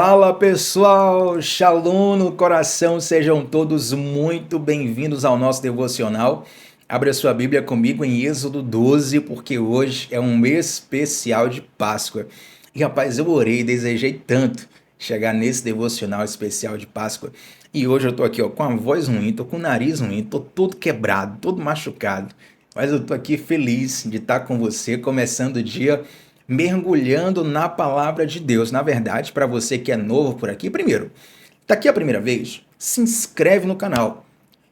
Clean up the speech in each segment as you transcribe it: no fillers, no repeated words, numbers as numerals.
Fala pessoal, Shalom no coração, sejam todos muito bem-vindos ao nosso devocional. Abra sua Bíblia comigo em Êxodo 12, porque hoje é um mês especial de Páscoa. E rapaz, eu orei e desejei tanto chegar nesse devocional especial de Páscoa. E hoje eu tô aqui com a voz ruim, tô com o nariz ruim, tô todo quebrado, todo machucado. Mas eu tô aqui feliz de estar com você, começando o dia mergulhando na palavra de Deus. Na verdade, para você que é novo por aqui, primeiro, tá aqui a primeira vez? Se inscreve no canal.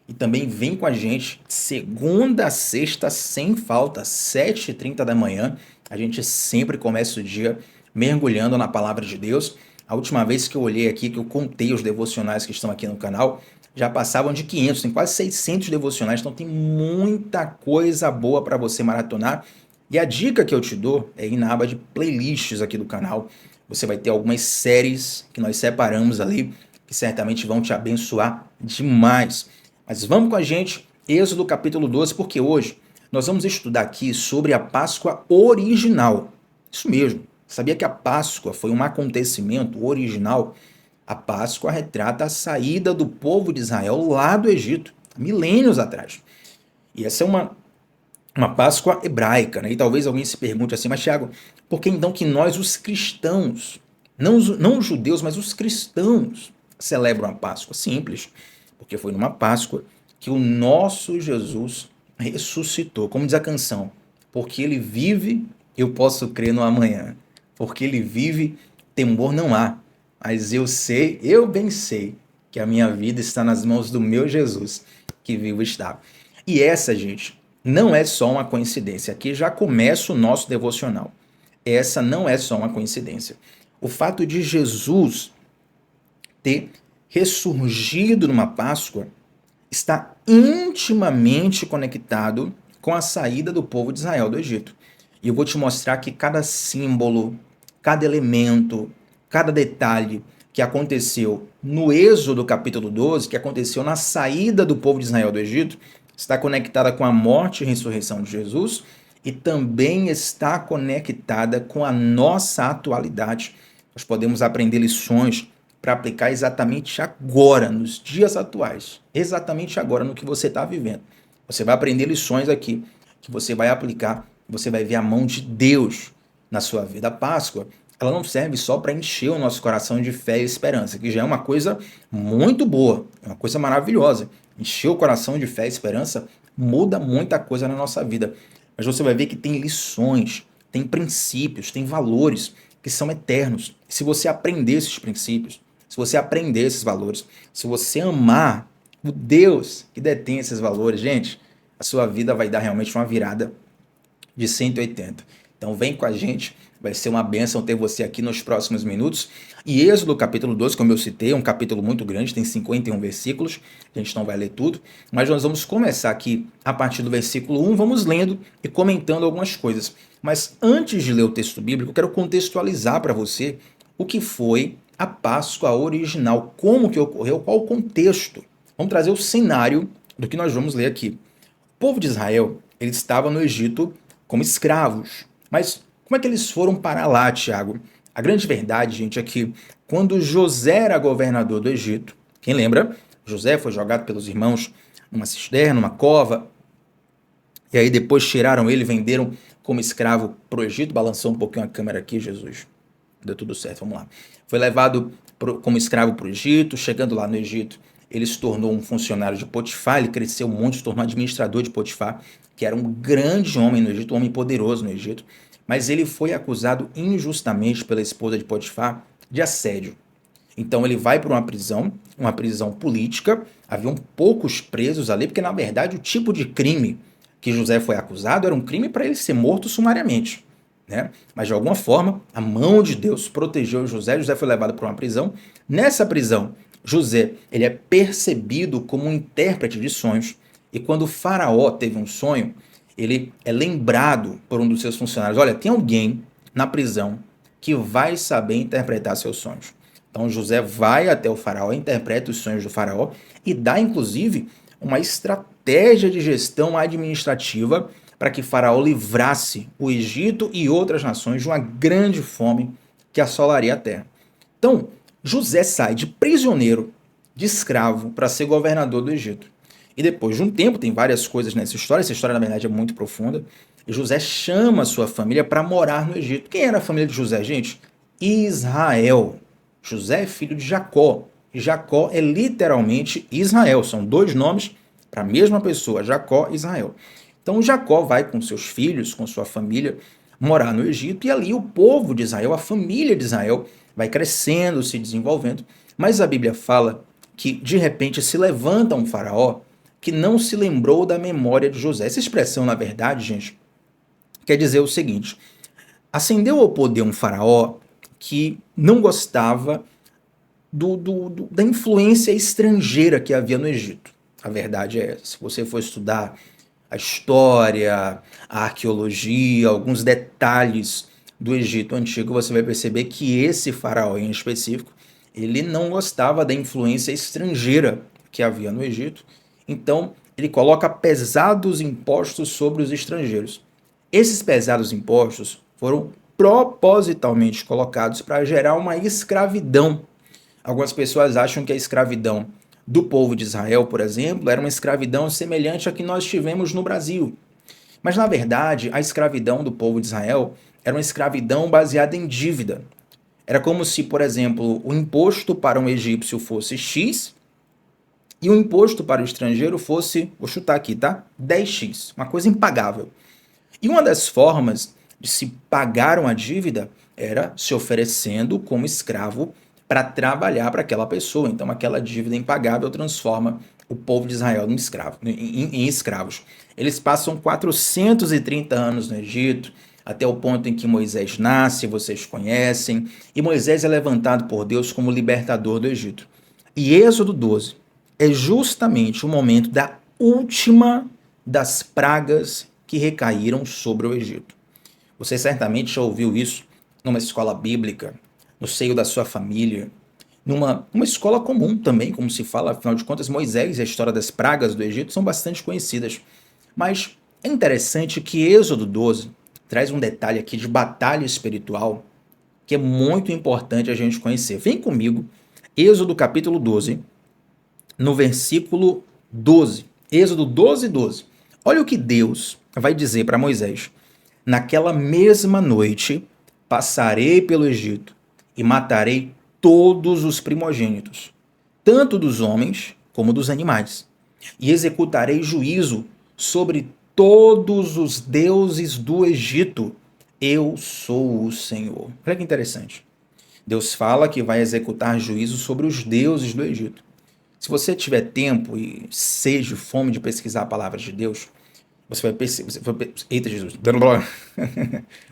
E também vem com a gente segunda a sexta, sem falta, 7h30 da manhã. A gente sempre começa o dia mergulhando na palavra de Deus. A última vez que eu olhei aqui, que eu contei os devocionais que estão aqui no canal, já passavam de 500, tem quase 600 devocionais, então tem muita coisa boa para você maratonar. E a dica que eu te dou é ir na aba de playlists aqui do canal. Você vai ter algumas séries que nós separamos ali, que certamente vão te abençoar demais. Mas vamos com a gente, Êxodo capítulo 12, porque hoje nós vamos estudar aqui sobre a Páscoa original. Isso mesmo, sabia que a Páscoa foi um acontecimento original? A Páscoa retrata a saída do povo de Israel lá do Egito, milênios atrás. E essa é uma Páscoa hebraica, né? E talvez alguém se pergunte assim, mas Thiago, por que então que nós, os cristãos, não os judeus, mas os cristãos, celebram a Páscoa? Simples, porque foi numa Páscoa que o nosso Jesus ressuscitou, como diz a canção, porque ele vive, eu posso crer no amanhã, porque ele vive, temor não há, mas eu sei, eu bem sei, que a minha vida está nas mãos do meu Jesus, que vivo está. E essa, gente, não é só uma coincidência. Aqui já começa o nosso devocional. Essa não é só uma coincidência. O fato de Jesus ter ressurgido numa Páscoa está intimamente conectado com a saída do povo de Israel do Egito. E eu vou te mostrar que cada símbolo, cada elemento, cada detalhe que aconteceu no Êxodo capítulo 12, que aconteceu na saída do povo de Israel do Egito, está conectada com a morte e ressurreição de Jesus e também está conectada com a nossa atualidade. Nós podemos aprender lições para aplicar exatamente agora, nos dias atuais, exatamente agora no que você está vivendo. Você vai aprender lições aqui que você vai aplicar, você vai ver a mão de Deus na sua vida. A Páscoa, ela não serve só para encher o nosso coração de fé e esperança, que já é uma coisa muito boa, é uma coisa maravilhosa. Encher o coração de fé e esperança muda muita coisa na nossa vida. Mas você vai ver que tem lições, tem princípios, tem valores que são eternos. Se você aprender esses princípios, se você aprender esses valores, se você amar o Deus que detém esses valores, gente, a sua vida vai dar realmente uma virada de 180. Então vem com a gente, vai ser uma bênção ter você aqui nos próximos minutos. E Êxodo capítulo 12, como eu citei, é um capítulo muito grande, tem 51 versículos, a gente não vai ler tudo, mas nós vamos começar aqui a partir do versículo 1, vamos lendo e comentando algumas coisas. Mas antes de ler o texto bíblico, eu quero contextualizar para você o que foi a Páscoa original, como que ocorreu, qual o contexto. Vamos trazer o cenário do que nós vamos ler aqui. O povo de Israel, ele estava no Egito como escravos. Mas como é que eles foram para lá, Tiago? A grande verdade, gente, é que quando José era governador do Egito, quem lembra? José foi jogado pelos irmãos numa cisterna, numa cova, e aí depois tiraram ele, venderam como escravo para o Egito. Balançou um pouquinho a câmera aqui, Jesus. Deu tudo certo, vamos lá. Foi levado como escravo para o Egito, chegando lá no Egito, ele se tornou um funcionário de Potifar, ele cresceu muito, se tornou administrador de Potifar, que era um grande homem no Egito, um homem poderoso no Egito, mas ele foi acusado injustamente pela esposa de Potifar de assédio. Então ele vai para uma prisão política, haviam poucos presos ali, porque na verdade o tipo de crime que José foi acusado era um crime para ele ser morto sumariamente, né? Mas de alguma forma a mão de Deus protegeu José, José foi levado para uma prisão. Nessa prisão, José ele é percebido como um intérprete de sonhos, e quando o faraó teve um sonho, ele é lembrado por um dos seus funcionários, olha, tem alguém na prisão que vai saber interpretar seus sonhos. Então José vai até o faraó, interpreta os sonhos do faraó e dá inclusive uma estratégia de gestão administrativa para que faraó livrasse o Egito e outras nações de uma grande fome que assolaria a terra. Então, José sai de prisioneiro, de escravo, para ser governador do Egito. E depois de um tempo, tem várias coisas nessa história na verdade é muito profunda, e José chama a sua família para morar no Egito. Quem era a família de José, gente? Israel. José é filho de Jacó. E Jacó é literalmente Israel. São dois nomes para a mesma pessoa, Jacó e Israel. Então Jacó vai com seus filhos, com sua família, morar no Egito, e ali o povo de Israel, a família de Israel, vai crescendo, se desenvolvendo. Mas a Bíblia fala que de repente se levanta um faraó que não se lembrou da memória de José. Essa expressão, na verdade, gente, quer dizer o seguinte: ascendeu ao poder um faraó que não gostava da influência estrangeira que havia no Egito. A verdade é essa. Se você for estudar a história, a arqueologia, alguns detalhes do Egito antigo, você vai perceber que esse faraó em específico, ele não gostava da influência estrangeira que havia no Egito. Então, ele coloca pesados impostos sobre os estrangeiros. Esses pesados impostos foram propositalmente colocados para gerar uma escravidão. Algumas pessoas acham que a escravidão do povo de Israel, por exemplo, era uma escravidão semelhante à que nós tivemos no Brasil. Mas, na verdade, a escravidão do povo de Israel era uma escravidão baseada em dívida. Era como se, por exemplo, o imposto para um egípcio fosse X e o imposto para o estrangeiro fosse, vou chutar aqui, tá? 10x, uma coisa impagável. E uma das formas de se pagar uma dívida era se oferecendo como escravo para trabalhar para aquela pessoa. Então, aquela dívida impagável transforma o povo de Israel em escravos. Eles passam 430 anos no Egito, até o ponto em que Moisés nasce, vocês conhecem, e Moisés é levantado por Deus como libertador do Egito. E Êxodo 12 é justamente o momento da última das pragas que recaíram sobre o Egito. Você certamente já ouviu isso numa escola bíblica, no seio da sua família, numa escola comum também, como se fala, afinal de contas, Moisés e a história das pragas do Egito são bastante conhecidas. Mas é interessante que Êxodo 12 traz um detalhe aqui de batalha espiritual que é muito importante a gente conhecer. Vem comigo, Êxodo capítulo 12, no versículo 12. Êxodo 12, 12. Olha o que Deus vai dizer para Moisés. Naquela mesma noite passarei pelo Egito e matarei todos os primogênitos, tanto dos homens como dos animais, e executarei juízo sobre todos os deuses do Egito. Eu sou o Senhor. Olha que interessante. Deus fala que vai executar juízo sobre os deuses do Egito. Se você tiver tempo e sede, fome de pesquisar a palavra de Deus, você vai perceber. Eita Jesus!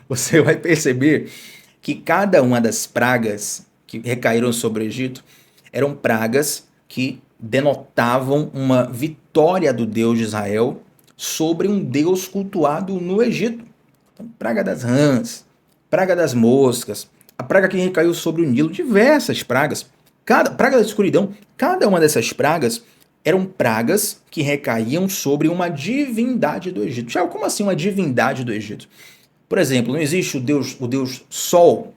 Você vai perceber que cada uma das pragas que recaíram sobre o Egito eram pragas que denotavam uma vitória do Deus de Israel sobre um Deus cultuado no Egito. Então, praga das rãs, praga das moscas, a praga que recaiu sobre o Nilo, diversas pragas. Praga da escuridão, cada uma dessas pragas eram pragas que recaíam sobre uma divindade do Egito. Já como assim uma divindade do Egito? Por exemplo, não existe o deus Sol.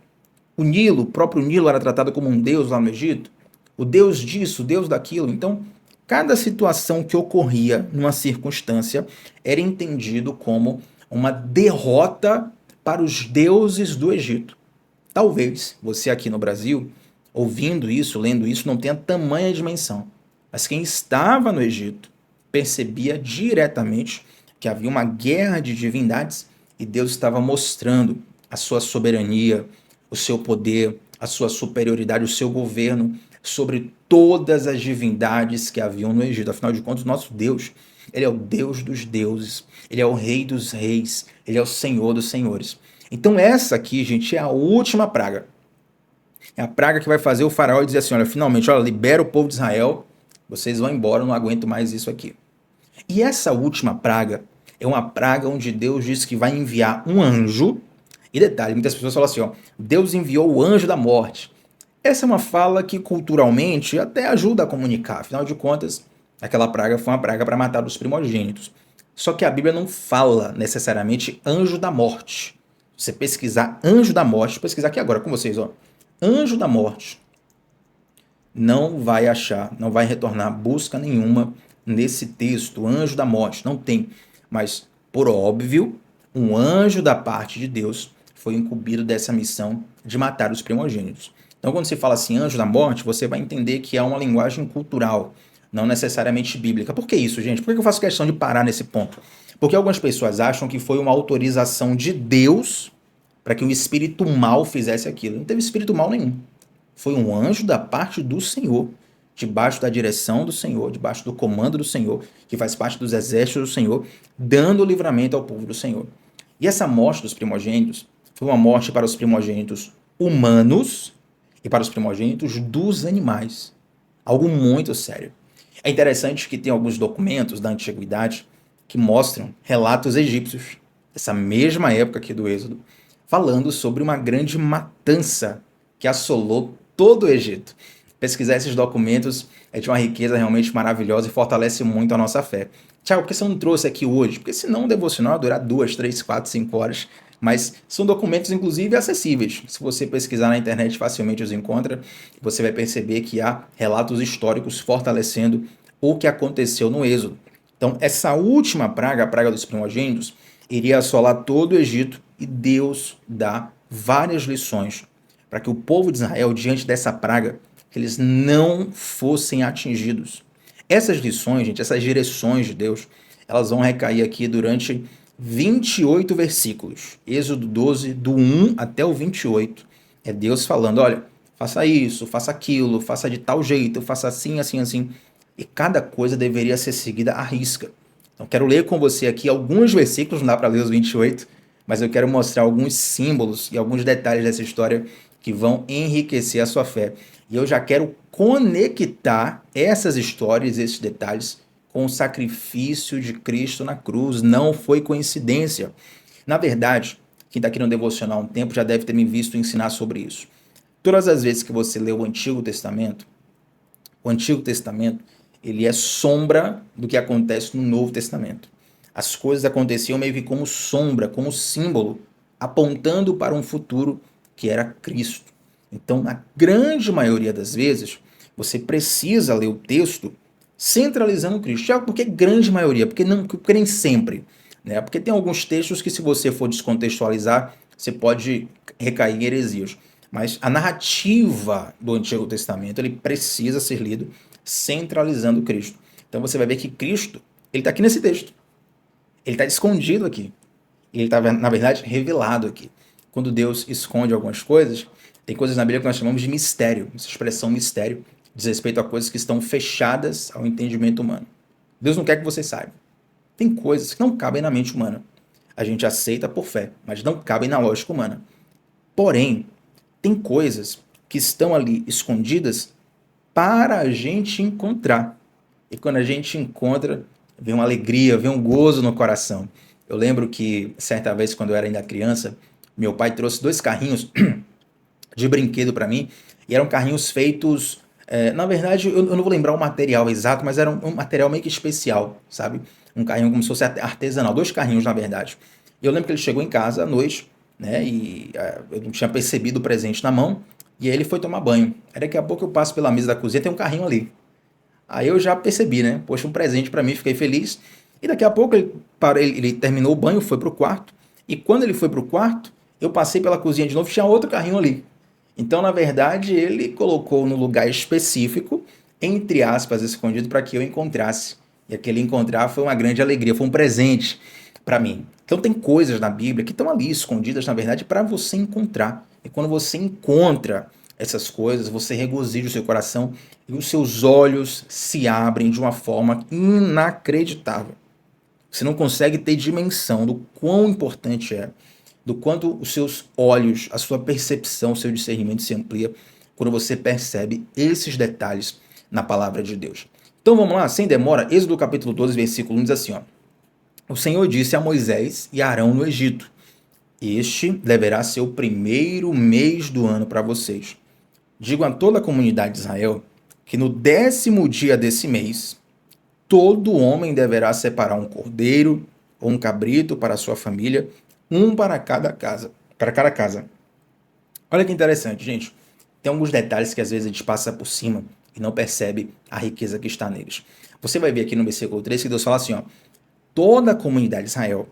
O Nilo, o próprio Nilo era tratado como um deus lá no Egito. O deus disso, o deus daquilo. Então, cada situação que ocorria numa circunstância era entendido como uma derrota para os deuses do Egito. Talvez você aqui no Brasil, ouvindo isso, lendo isso, não tenha tamanha dimensão. Mas quem estava no Egito percebia diretamente que havia uma guerra de divindades e Deus estava mostrando a sua soberania, o seu poder, a sua superioridade, o seu governo sobre todas as divindades que haviam no Egito. Afinal de contas, nosso Deus, ele é o Deus dos deuses, ele é o Rei dos reis, ele é o Senhor dos senhores. Então essa aqui, gente, é a última praga. É a praga que vai fazer o faraó dizer assim, olha, finalmente, olha, libera o povo de Israel, vocês vão embora, eu não aguento mais isso aqui. E essa última praga é uma praga onde Deus diz que vai enviar um anjo. E detalhe, muitas pessoas falam assim, ó, Deus enviou o anjo da morte. Essa é uma fala que culturalmente até ajuda a comunicar. Afinal de contas, aquela praga foi uma praga para matar os primogênitos. Só que a Bíblia não fala necessariamente anjo da morte. Você pesquisar anjo da morte, pesquisar aqui agora com vocês, ó. Anjo da morte. não vai achar, não vai retornar busca nenhuma nesse texto, anjo da morte, não tem. Mas, por óbvio, um anjo da parte de Deus foi incumbido dessa missão de matar os primogênitos. Então, quando se fala assim, anjo da morte, você vai entender que é uma linguagem cultural, não necessariamente bíblica. Por que isso, gente? Por que eu faço questão de parar nesse ponto? Porque algumas pessoas acham que foi uma autorização de Deus para que o espírito mal fizesse aquilo. Não teve espírito mal nenhum. Foi um anjo da parte do Senhor, debaixo da direção do Senhor, debaixo do comando do Senhor, que faz parte dos exércitos do Senhor, dando livramento ao povo do Senhor. E essa morte dos primogênitos foi uma morte para os primogênitos humanos e para os primogênitos dos animais. Algo muito sério. É interessante que tem alguns documentos da antiguidade que mostram relatos egípcios, dessa mesma época aqui do Êxodo, falando sobre uma grande matança que assolou todo o Egito. Pesquisar esses documentos é de uma riqueza realmente maravilhosa e fortalece muito a nossa fé. Tiago, por que você não trouxe aqui hoje? Porque senão o devocional vai durar 2, 3, 4, 5 horas. Mas são documentos, inclusive, acessíveis. Se você pesquisar na internet, facilmente os encontra. Você vai perceber que há relatos históricos fortalecendo o que aconteceu no Êxodo. Então, essa última praga, a praga dos primogênitos, iria assolar todo o Egito e Deus dá várias lições para que o povo de Israel, diante dessa praga, que eles não fossem atingidos. Essas lições, gente, essas direções de Deus, elas vão recair aqui durante 28 versículos. Êxodo 12, do 1 até o 28. É Deus falando, olha, faça isso, faça aquilo, faça de tal jeito, faça assim, assim, assim. E cada coisa deveria ser seguida à risca. Então, quero ler com você aqui alguns versículos, não dá para ler os 28, mas eu quero mostrar alguns símbolos e alguns detalhes dessa história que vão enriquecer a sua fé. E eu já quero conectar essas histórias, esses detalhes, com o sacrifício de Cristo na cruz. Não foi coincidência. Na verdade, quem está aqui no Devocional há um tempo já deve ter me visto ensinar sobre isso. Todas as vezes que você lê o Antigo Testamento, ele é sombra do que acontece no Novo Testamento. As coisas aconteciam meio que como sombra, como símbolo, apontando para um futuro que era Cristo. Então, na grande maioria das vezes, você precisa ler o texto centralizando Cristo. Já por que grande maioria? Porque nem sempre. Né? Porque tem alguns textos que, se você for descontextualizar, você pode recair em heresias. Mas a narrativa do Antigo Testamento ele precisa ser lido centralizando Cristo. Então você vai ver que Cristo ele está aqui nesse texto. Ele está escondido aqui. Ele está, na verdade, revelado aqui. Quando Deus esconde algumas coisas, tem coisas na Bíblia que nós chamamos de mistério. Essa expressão mistério diz respeito a coisas que estão fechadas ao entendimento humano. Deus não quer que você saiba. Tem coisas que não cabem na mente humana. A gente aceita por fé, mas não cabem na lógica humana. Porém, tem coisas que estão ali escondidas para a gente encontrar. E quando a gente encontra, vem uma alegria, vem um gozo no coração. Eu lembro que, certa vez, quando eu era ainda criança, meu pai trouxe 2 carrinhos de brinquedo para mim, e eram carrinhos feitos. Na verdade, eu não vou lembrar o material exato, mas era um material meio que especial, sabe? Um carrinho como se fosse artesanal, 2 carrinhos, na verdade. E eu lembro que ele chegou em casa à noite, né? E eu não tinha percebido o presente na mão, e aí ele foi tomar banho. Aí daqui a pouco eu passo pela mesa da cozinha, tem um carrinho ali. Aí eu já percebi, né? Poxa, um presente para mim, fiquei feliz. E daqui a pouco ele terminou o banho, foi pro quarto. E quando ele foi pro quarto, eu passei pela cozinha de novo, tinha outro carrinho ali. Então, na verdade, ele colocou no lugar específico, entre aspas, escondido, para que eu encontrasse. E aquele encontrar foi uma grande alegria, foi um presente para mim. Então, tem coisas na Bíblia que estão ali escondidas, na verdade, para você encontrar. E quando você encontra essas coisas, você regozija o seu coração e os seus olhos se abrem de uma forma inacreditável. Você não consegue ter dimensão do quão importante é, do quanto os seus olhos, a sua percepção, o seu discernimento se amplia quando você percebe esses detalhes na palavra de Deus. Então vamos lá, sem demora, Êxodo capítulo 12, versículo 1 diz assim, ó. O Senhor disse a Moisés e a Arão no Egito, este deverá ser o primeiro mês do ano para vocês. Digo a toda a comunidade de Israel que no 10º dia desse mês, todo homem deverá separar um cordeiro ou um cabrito para a sua família, um para cada casa, para cada casa. Olha que interessante, gente. Tem alguns detalhes que às vezes a gente passa por cima e não percebe a riqueza que está neles. Você vai ver aqui no versículo 3 que Deus fala assim, ó, toda a comunidade de Israel,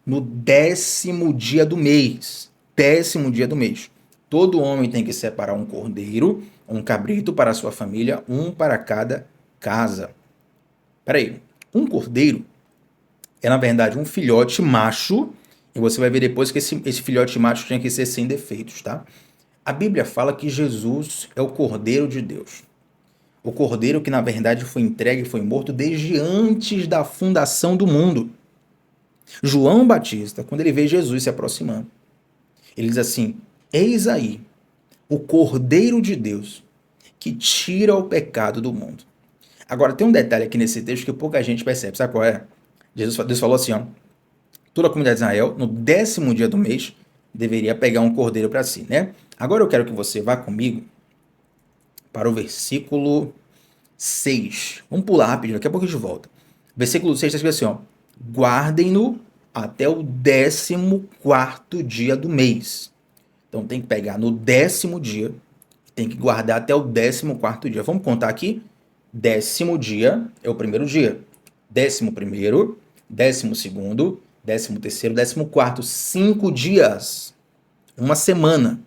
no 10º dia do mês, 10º dia do mês, todo homem tem que separar um cordeiro, um cabrito para a sua família, um para cada casa. Peraí, um cordeiro é na verdade um filhote macho, e você vai ver depois que esse filhote macho tinha que ser sem defeitos, tá? A Bíblia fala que Jesus é o Cordeiro de Deus. O Cordeiro que na verdade foi entregue e foi morto desde antes da fundação do mundo. João Batista, quando ele vê Jesus se aproximando, ele diz assim, eis aí o Cordeiro de Deus que tira o pecado do mundo. Agora tem um detalhe aqui nesse texto que pouca gente percebe, sabe qual é? Deus falou assim, ó, toda a comunidade de Israel, no 10º dia do mês, deveria pegar um cordeiro para si, né? Agora eu quero que você vá comigo para o versículo 6. Vamos pular rapidinho, daqui a pouco a gente volta. Versículo 6 está escrito assim, ó, guardem-no até o 14º dia do mês. Então tem que pegar no 10º dia, tem que guardar até o 14º dia. Vamos contar aqui? 10º dia é o primeiro dia. 11º, 12º, 13º, 14º, 5 dias, uma semana.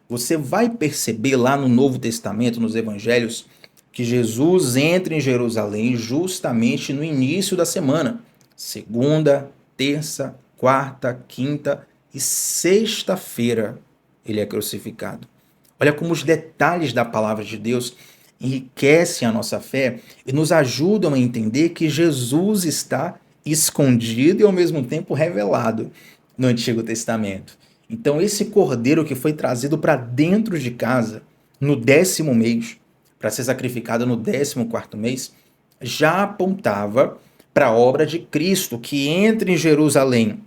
Você vai perceber lá no Novo Testamento, nos Evangelhos, que Jesus entra em Jerusalém justamente no início da semana. Segunda, terça, quarta, quinta e sexta-feira ele é crucificado. Olha como os detalhes da palavra de Deus enriquecem a nossa fé e nos ajudam a entender que Jesus está escondido e ao mesmo tempo revelado no Antigo Testamento. Então esse cordeiro que foi trazido para dentro de casa no 10º mês, para ser sacrificado no 14º mês, já apontava para a obra de Cristo que entra em Jerusalém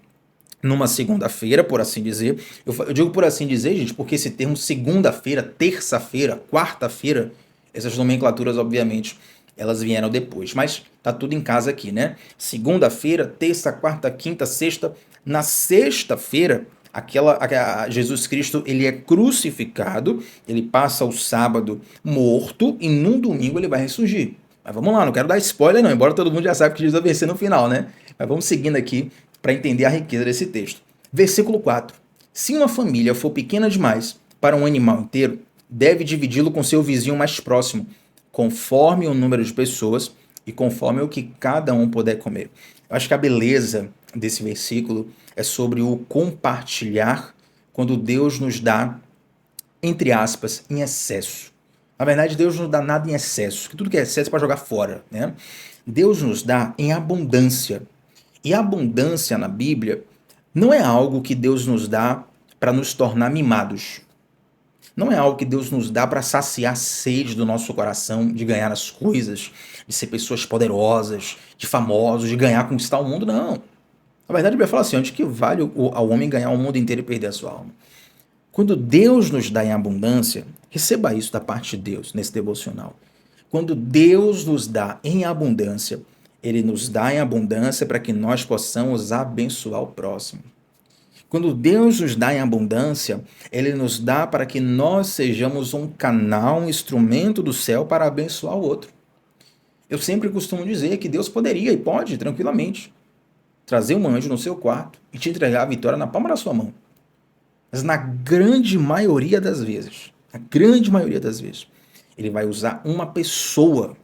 numa segunda-feira, por assim dizer. Eu digo por assim dizer, gente, porque esse termo segunda-feira, terça-feira, quarta-feira, essas nomenclaturas, obviamente, elas vieram depois. Mas tá tudo em casa aqui, né? Segunda-feira, terça, quarta, quinta, sexta. Na sexta-feira, Jesus Cristo, ele é crucificado, ele passa o sábado morto e num domingo ele vai ressurgir. Mas vamos lá, não quero dar spoiler não, embora todo mundo já saiba que Jesus vai vencer no final, né? Mas vamos seguindo aqui para entender a riqueza desse texto. Versículo 4. Se uma família for pequena demais para um animal inteiro, deve dividi-lo com seu vizinho mais próximo, conforme o número de pessoas e conforme o que cada um puder comer. Eu acho que a beleza desse versículo é sobre o compartilhar quando Deus nos dá, entre aspas, em excesso. Na verdade, Deus não dá nada em excesso, que tudo que é excesso é para jogar fora, né? Deus nos dá em abundância. E a abundância na Bíblia não é algo que Deus nos dá para nos tornar mimados. Não é algo que Deus nos dá para saciar a sede do nosso coração, de ganhar as coisas, de ser pessoas poderosas, de famosos, de ganhar, conquistar o mundo, não. Na verdade, a Bíblia fala assim, onde que vale ao homem ganhar o mundo inteiro e perder a sua alma? Quando Deus nos dá em abundância, receba isso da parte de Deus, nesse devocional. Quando Deus nos dá em abundância, Ele nos dá em abundância para que nós possamos abençoar o próximo. Quando Deus nos dá em abundância, Ele nos dá para que nós sejamos um canal, um instrumento do céu para abençoar o outro. Eu sempre costumo dizer que Deus poderia e pode, tranquilamente, trazer um anjo no seu quarto e te entregar a vitória na palma da sua mão. Mas na grande maioria das vezes, ele vai usar uma pessoa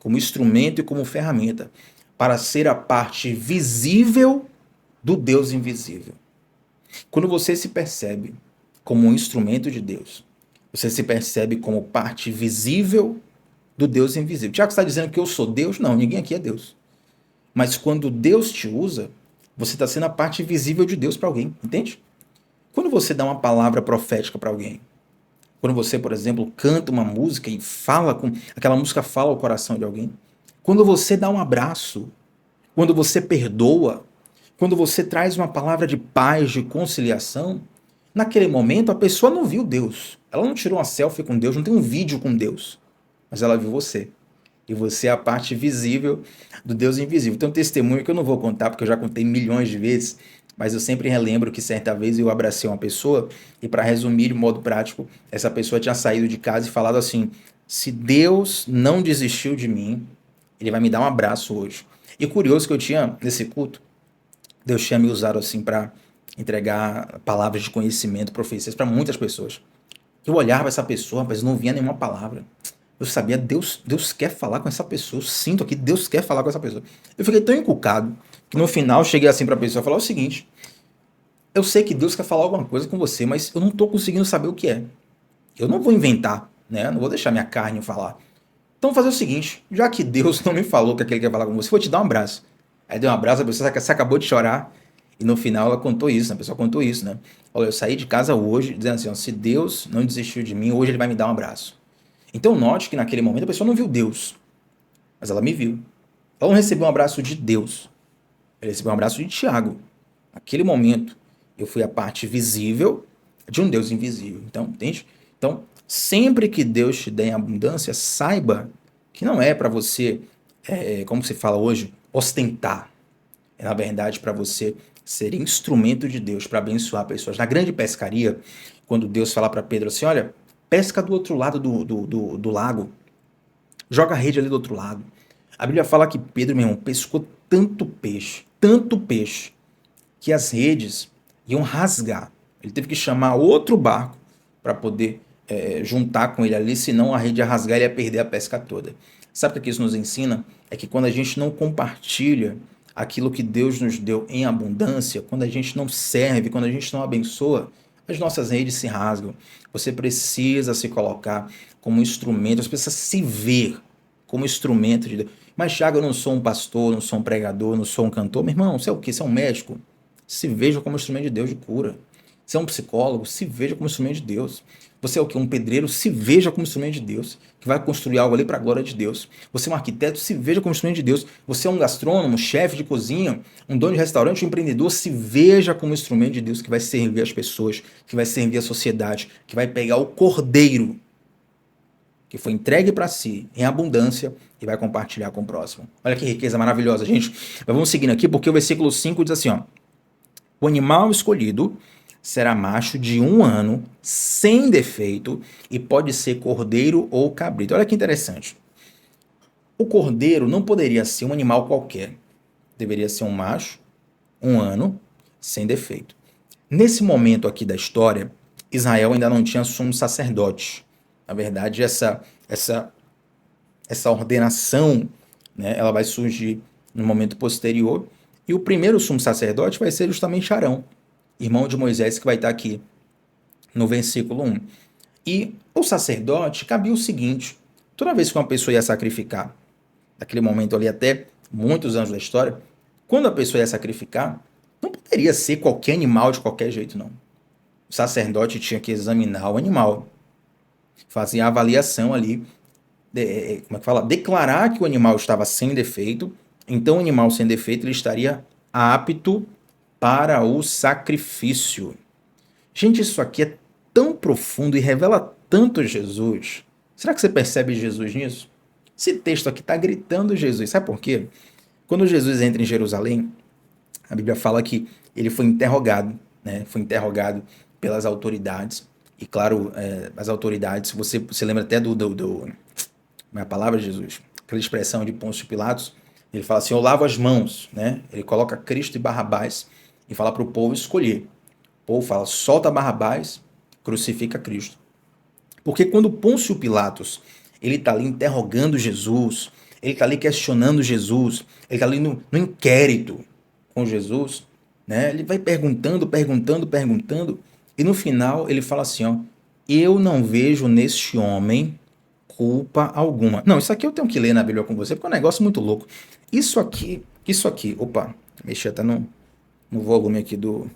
como instrumento e como ferramenta para ser a parte visível do Deus invisível. Quando você se percebe como um instrumento de Deus, você se percebe como parte visível do Deus invisível. Tiago está dizendo que eu sou Deus? Não, ninguém aqui é Deus. Mas quando Deus te usa, você está sendo a parte visível de Deus para alguém, entende? Quando você dá uma palavra profética para alguém, quando você, por exemplo, canta uma música e fala com aquela música fala ao coração de alguém, quando você dá um abraço, quando você perdoa, quando você traz uma palavra de paz, de conciliação, naquele momento a pessoa não viu Deus. Ela não tirou uma selfie com Deus, não tem um vídeo com Deus, mas ela viu você. E você é a parte visível do Deus invisível. Tem um testemunho que eu não vou contar, porque eu já contei milhões de vezes, mas eu sempre relembro que certa vez eu abracei uma pessoa e, para resumir de modo prático, essa pessoa tinha saído de casa e falado assim, Se Deus não desistiu de mim, ele vai me dar um abraço hoje. E curioso que eu tinha, nesse culto, Deus tinha me usado assim para entregar palavras de conhecimento, profecias para muitas pessoas. Eu olhava essa pessoa, mas não vinha nenhuma palavra. Eu sabia, Deus quer falar com essa pessoa. Eu sinto aqui, Deus quer falar com essa pessoa. Eu fiquei tão encucado que no final cheguei assim para a pessoa e falei o seguinte: eu sei que Deus quer falar alguma coisa com você, mas eu não estou conseguindo saber o que é. Eu não vou inventar, né? Não vou deixar minha carne falar. Então, vou fazer o seguinte: já que Deus não me falou que ele quer falar com você, vou te dar um abraço. Aí deu um abraço, a pessoa você acabou de chorar. E no final ela contou isso, né? A pessoa contou isso, né? Olha, eu saí de casa hoje dizendo assim: ó, se Deus não desistiu de mim, hoje ele vai me dar um abraço. Então, note que naquele momento a pessoa não viu Deus, mas ela me viu. Ela não recebeu um abraço de Deus, ela recebeu um abraço de Tiago. Naquele momento, eu fui a parte visível de um Deus invisível. Então, entende? Então, sempre que Deus te der em abundância, saiba que não é para você, como se fala hoje, ostentar. É, na verdade, para você ser instrumento de Deus para abençoar pessoas. Na grande pescaria, quando Deus fala para Pedro assim: olha, pesca do outro lado do lago, joga a rede ali do outro lado. A Bíblia fala que Pedro, meu irmão, pescou tanto peixe, que as redes iam rasgar. Ele teve que chamar outro barco para poder juntar com ele ali, senão a rede ia rasgar e ele ia perder a pesca toda. Sabe o que isso nos ensina? É que quando a gente não compartilha aquilo que Deus nos deu em abundância, quando a gente não serve, quando a gente não abençoa, as nossas redes se rasgam. Você precisa se colocar como instrumento, você precisa se ver como instrumento de Deus. Mas, Thiago, eu não sou um pastor, não sou um pregador, não sou um cantor. Meu irmão, você é o quê? Você é um médico? Se veja como instrumento de Deus de cura. Você é um psicólogo? Se veja como instrumento de Deus. Você é o quê? Um pedreiro? Se veja como instrumento de Deus, que vai construir algo ali para a glória de Deus. Você é um arquiteto? Se veja como instrumento de Deus. Você é um gastrônomo, chefe de cozinha, um dono de restaurante, um empreendedor? Se veja como instrumento de Deus que vai servir as pessoas, que vai servir a sociedade, que vai pegar o cordeiro que foi entregue para si em abundância e vai compartilhar com o próximo. Olha que riqueza maravilhosa, gente. Mas vamos seguindo aqui porque o versículo 5 diz assim, ó: o animal escolhido será macho de 1 ano, sem defeito, e pode ser cordeiro ou cabrito. Olha que interessante. O cordeiro não poderia ser um animal qualquer. Deveria ser um macho, 1 ano, sem defeito. Nesse momento aqui da história, Israel ainda não tinha sumo sacerdote. Na verdade, essa ordenação, né, ela vai surgir no momento posterior. E o primeiro sumo sacerdote vai ser justamente Arão, irmão de Moisés, que vai estar aqui no versículo 1. E o sacerdote cabia o seguinte: toda vez que uma pessoa ia sacrificar, naquele momento ali até muitos anos da história, quando a pessoa ia sacrificar, não poderia ser qualquer animal de qualquer jeito, não. O sacerdote tinha que examinar o animal, fazer a avaliação ali, como é que fala? Declarar que o animal estava sem defeito. Então o animal sem defeito ele estaria apto para o sacrifício. Gente, isso aqui é tão profundo e revela tanto Jesus. Será que você percebe Jesus nisso? Esse texto aqui está gritando Jesus. Sabe por quê? Quando Jesus entra em Jerusalém, a Bíblia fala que ele foi interrogado, né? Foi interrogado pelas autoridades. E claro, as autoridades, você lembra até como é a palavra, Jesus? Aquela expressão de Pôncio Pilatos, ele fala assim: eu lavo as mãos, né? Ele coloca Cristo e Barrabás e fala para o povo escolher. O povo fala: solta Barrabás, crucifica Cristo. Porque quando Pôncio Pilatos ele está ali interrogando Jesus, ele está ali questionando Jesus, ele está ali no inquérito com Jesus, né? Ele vai perguntando, e no final ele fala assim, ó: eu não vejo neste homem culpa alguma. Não, isso aqui eu tenho que ler na Bíblia com você, porque é um negócio muito louco. Isso aqui, opa, mexi até no volume aqui do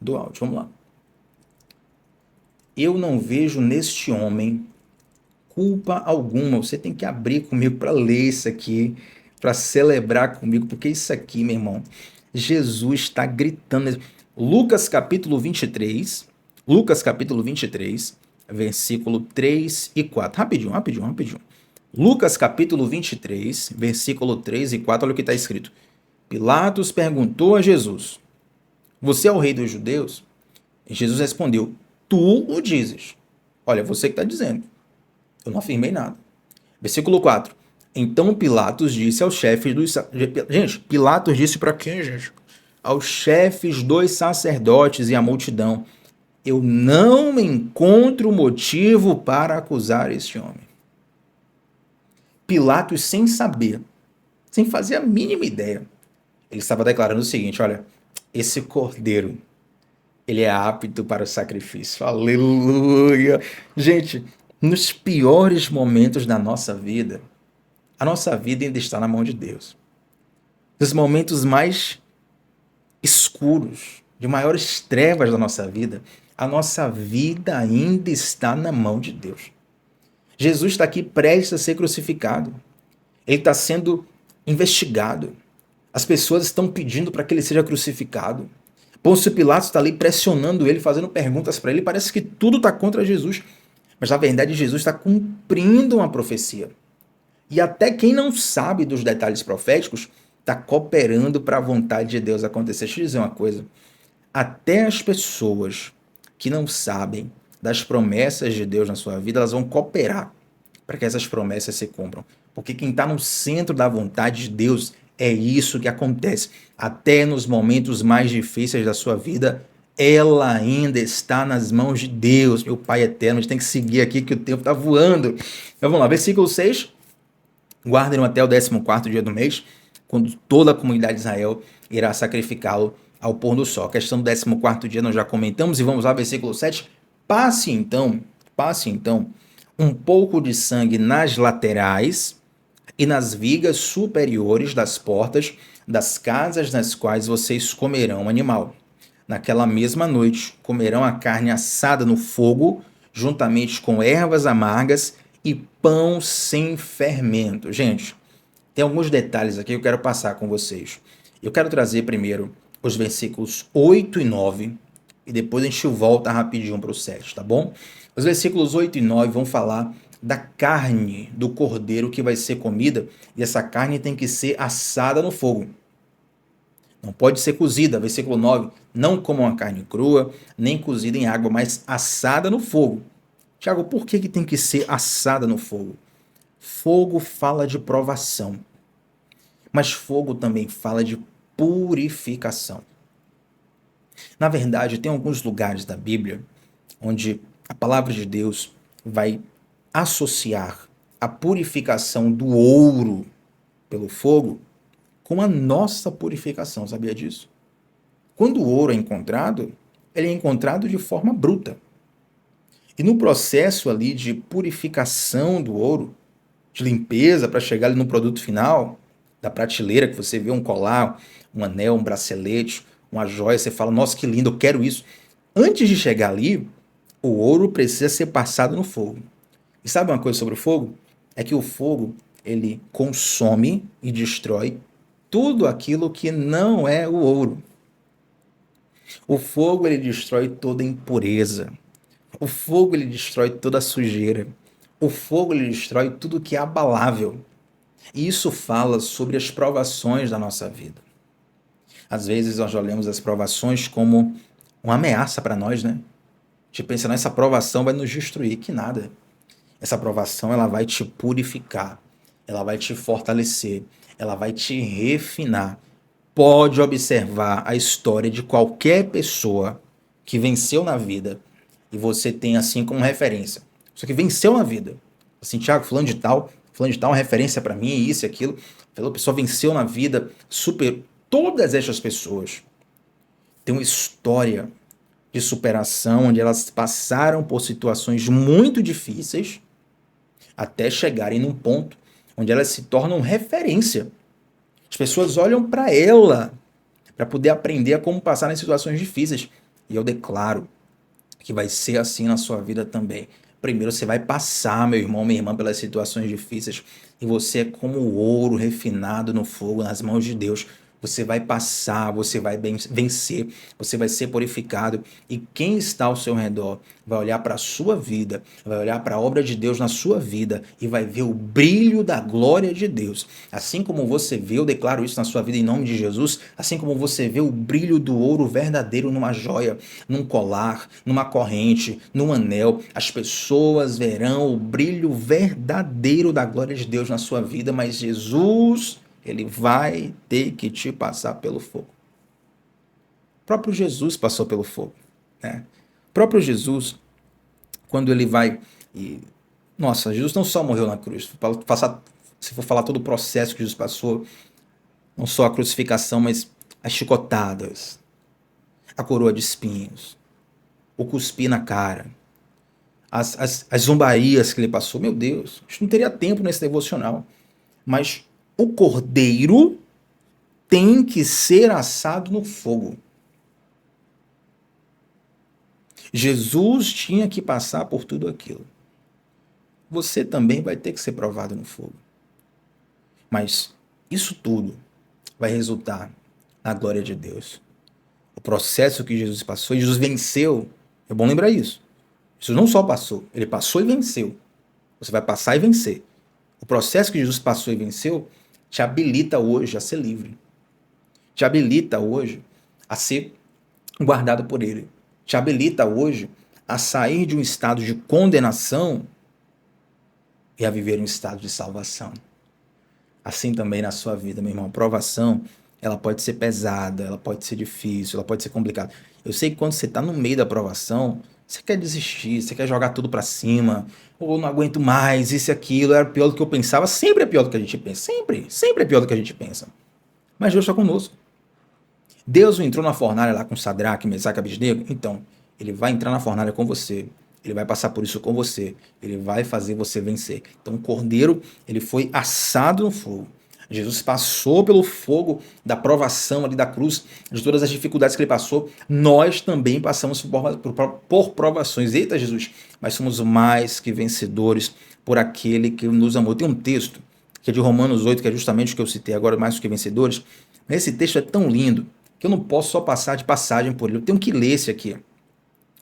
áudio, vamos lá. Eu não vejo neste homem culpa alguma. Você tem que abrir comigo para ler isso aqui, para celebrar comigo, porque isso aqui, meu irmão, Jesus está gritando. Lucas capítulo 23, versículo 3 e 4. Rapidinho. Lucas capítulo 23, versículo 3 e 4, olha o que está escrito. Pilatos perguntou a Jesus: você é o rei dos judeus? E Jesus respondeu: tu o dizes. Olha, você que está dizendo. Eu não afirmei nada. Versículo 4. Então Pilatos disse aos chefes dos... Gente, Pilatos disse para quem, gente? Aos chefes dos sacerdotes e à multidão: eu não encontro motivo para acusar este homem. Pilatos, sem saber, sem fazer a mínima ideia, ele estava declarando o seguinte: olha, esse cordeiro, ele é apto para o sacrifício. Aleluia! Gente, nos piores momentos da nossa vida, a nossa vida ainda está na mão de Deus. Nos momentos mais escuros, de maiores trevas da nossa vida, a nossa vida ainda está na mão de Deus. Jesus está aqui prestes a ser crucificado. Ele está sendo investigado. As pessoas estão pedindo para que ele seja crucificado. Pôncio Pilatos está ali pressionando ele, fazendo perguntas para ele. Parece que tudo está contra Jesus. Mas na verdade Jesus está cumprindo uma profecia. E até quem não sabe dos detalhes proféticos está cooperando para a vontade de Deus acontecer. Deixa eu dizer uma coisa. Até as pessoas que não sabem das promessas de Deus na sua vida, elas vão cooperar para que essas promessas se cumpram. Porque quem está no centro da vontade de Deus, é isso que acontece. Até nos momentos mais difíceis da sua vida, ela ainda está nas mãos de Deus, meu Pai eterno. A gente tem que seguir aqui que o tempo está voando. Então vamos lá, versículo 6. Guardem até o 14º dia do mês, quando toda a comunidade de Israel irá sacrificá-lo ao pôr do sol. A questão do 14º dia nós já comentamos e vamos lá, versículo 7. Passe então um pouco de sangue nas laterais e nas vigas superiores das portas das casas nas quais vocês comerão o animal. Naquela mesma noite comerão a carne assada no fogo, juntamente com ervas amargas e pão sem fermento. Gente, tem alguns detalhes aqui que eu quero passar com vocês. Eu quero trazer primeiro os versículos 8 e 9 e depois a gente volta rapidinho para o 7, tá bom? Os versículos 8 e 9 vão falar da carne do cordeiro que vai ser comida, e essa carne tem que ser assada no fogo. Não pode ser cozida. Versículo 9. Não comam a carne crua, nem cozida em água, mas assada no fogo. Tiago, por que tem que ser assada no fogo? Fogo fala de provação, mas fogo também fala de purificação. Na verdade, tem alguns lugares da Bíblia onde a palavra de Deus vai associar a purificação do ouro pelo fogo com a nossa purificação, sabia disso? Quando o ouro é encontrado, ele é encontrado de forma bruta. E no processo ali de purificação do ouro, de limpeza para chegar ali no produto final, da prateleira que você vê um colar, um anel, um bracelete, uma joia, você fala, nossa, que lindo, eu quero isso. Antes de chegar ali, o ouro precisa ser passado no fogo. E sabe uma coisa sobre o fogo? É que o fogo, ele consome e destrói tudo aquilo que não é o ouro. O fogo, ele destrói toda impureza. O fogo, ele destrói toda a sujeira. O fogo, ele destrói tudo que é abalável. E isso fala sobre as provações da nossa vida. Às vezes nós olhamos as provações como uma ameaça para nós, né? A gente pensa, essa provação vai nos destruir. Que nada. Essa provação, ela vai te purificar. Ela vai te fortalecer. Ela vai te refinar. Pode observar a história de qualquer pessoa que venceu na vida e você tem assim como referência. Só que venceu na vida. Assim, Tiago, fulano de tal é uma referência para mim, isso e aquilo. A pessoa venceu na vida, superou. Todas estas pessoas têm uma história de superação, onde elas passaram por situações muito difíceis até chegarem num ponto onde elas se tornam referência. As pessoas olham para ela para poder aprender a como passar nas situações difíceis. E eu declaro que vai ser assim na sua vida também. Primeiro você vai passar, meu irmão, minha irmã, pelas situações difíceis. E você é como o ouro refinado no fogo, nas mãos de Deus. Você vai passar, você vai vencer, você vai ser purificado. E quem está ao seu redor vai olhar para a sua vida, vai olhar para a obra de Deus na sua vida e vai ver o brilho da glória de Deus. Assim como você vê, eu declaro isso na sua vida em nome de Jesus, assim como você vê o brilho do ouro verdadeiro numa joia, num colar, numa corrente, num anel, as pessoas verão o brilho verdadeiro da glória de Deus na sua vida, mas Jesus, ele vai ter que te passar pelo fogo. O próprio Jesus passou pelo fogo, né? O próprio Jesus, quando ele vai e nossa, Jesus não só morreu na cruz, se for falar todo o processo que Jesus passou, não só a crucificação, mas as chicotadas, a coroa de espinhos, o cuspir na cara, as zombarias que ele passou. Meu Deus, a gente não teria tempo nesse devocional. Mas o cordeiro tem que ser assado no fogo. Jesus tinha que passar por tudo aquilo. Você também vai ter que ser provado no fogo. Mas isso tudo vai resultar na glória de Deus. O processo que Jesus passou, e Jesus venceu. É bom lembrar isso. Jesus não só passou, ele passou e venceu. Você vai passar e vencer. O processo que Jesus passou e venceu te habilita hoje a ser livre. Te habilita hoje a ser guardado por ele. Te habilita hoje a sair de um estado de condenação e a viver um estado de salvação. Assim também na sua vida, meu irmão. A provação, ela pode ser pesada, ela pode ser difícil, ela pode ser complicada. Eu sei que quando você está no meio da provação, você quer desistir, você quer jogar tudo para cima, ou não aguento mais, isso e aquilo, era pior do que eu pensava. Sempre é pior do que a gente pensa, sempre é pior do que a gente pensa. Mas Deus está conosco. Deus não entrou na fornalha lá com Sadraque, Mesaque e Abednego? Então, ele vai entrar na fornalha com você. Ele vai passar por isso com você. Ele vai fazer você vencer. Então, o cordeiro, ele foi assado no fogo. Jesus passou pelo fogo da provação ali da cruz, de todas as dificuldades que ele passou. Nós também passamos por provações. Eita, Jesus! Mas somos mais que vencedores por aquele que nos amou. Tem um texto, que é de Romanos 8, que é justamente o que eu citei agora, mais do que vencedores. Esse texto é tão lindo que eu não posso só passar de passagem por ele. Eu tenho que ler esse aqui.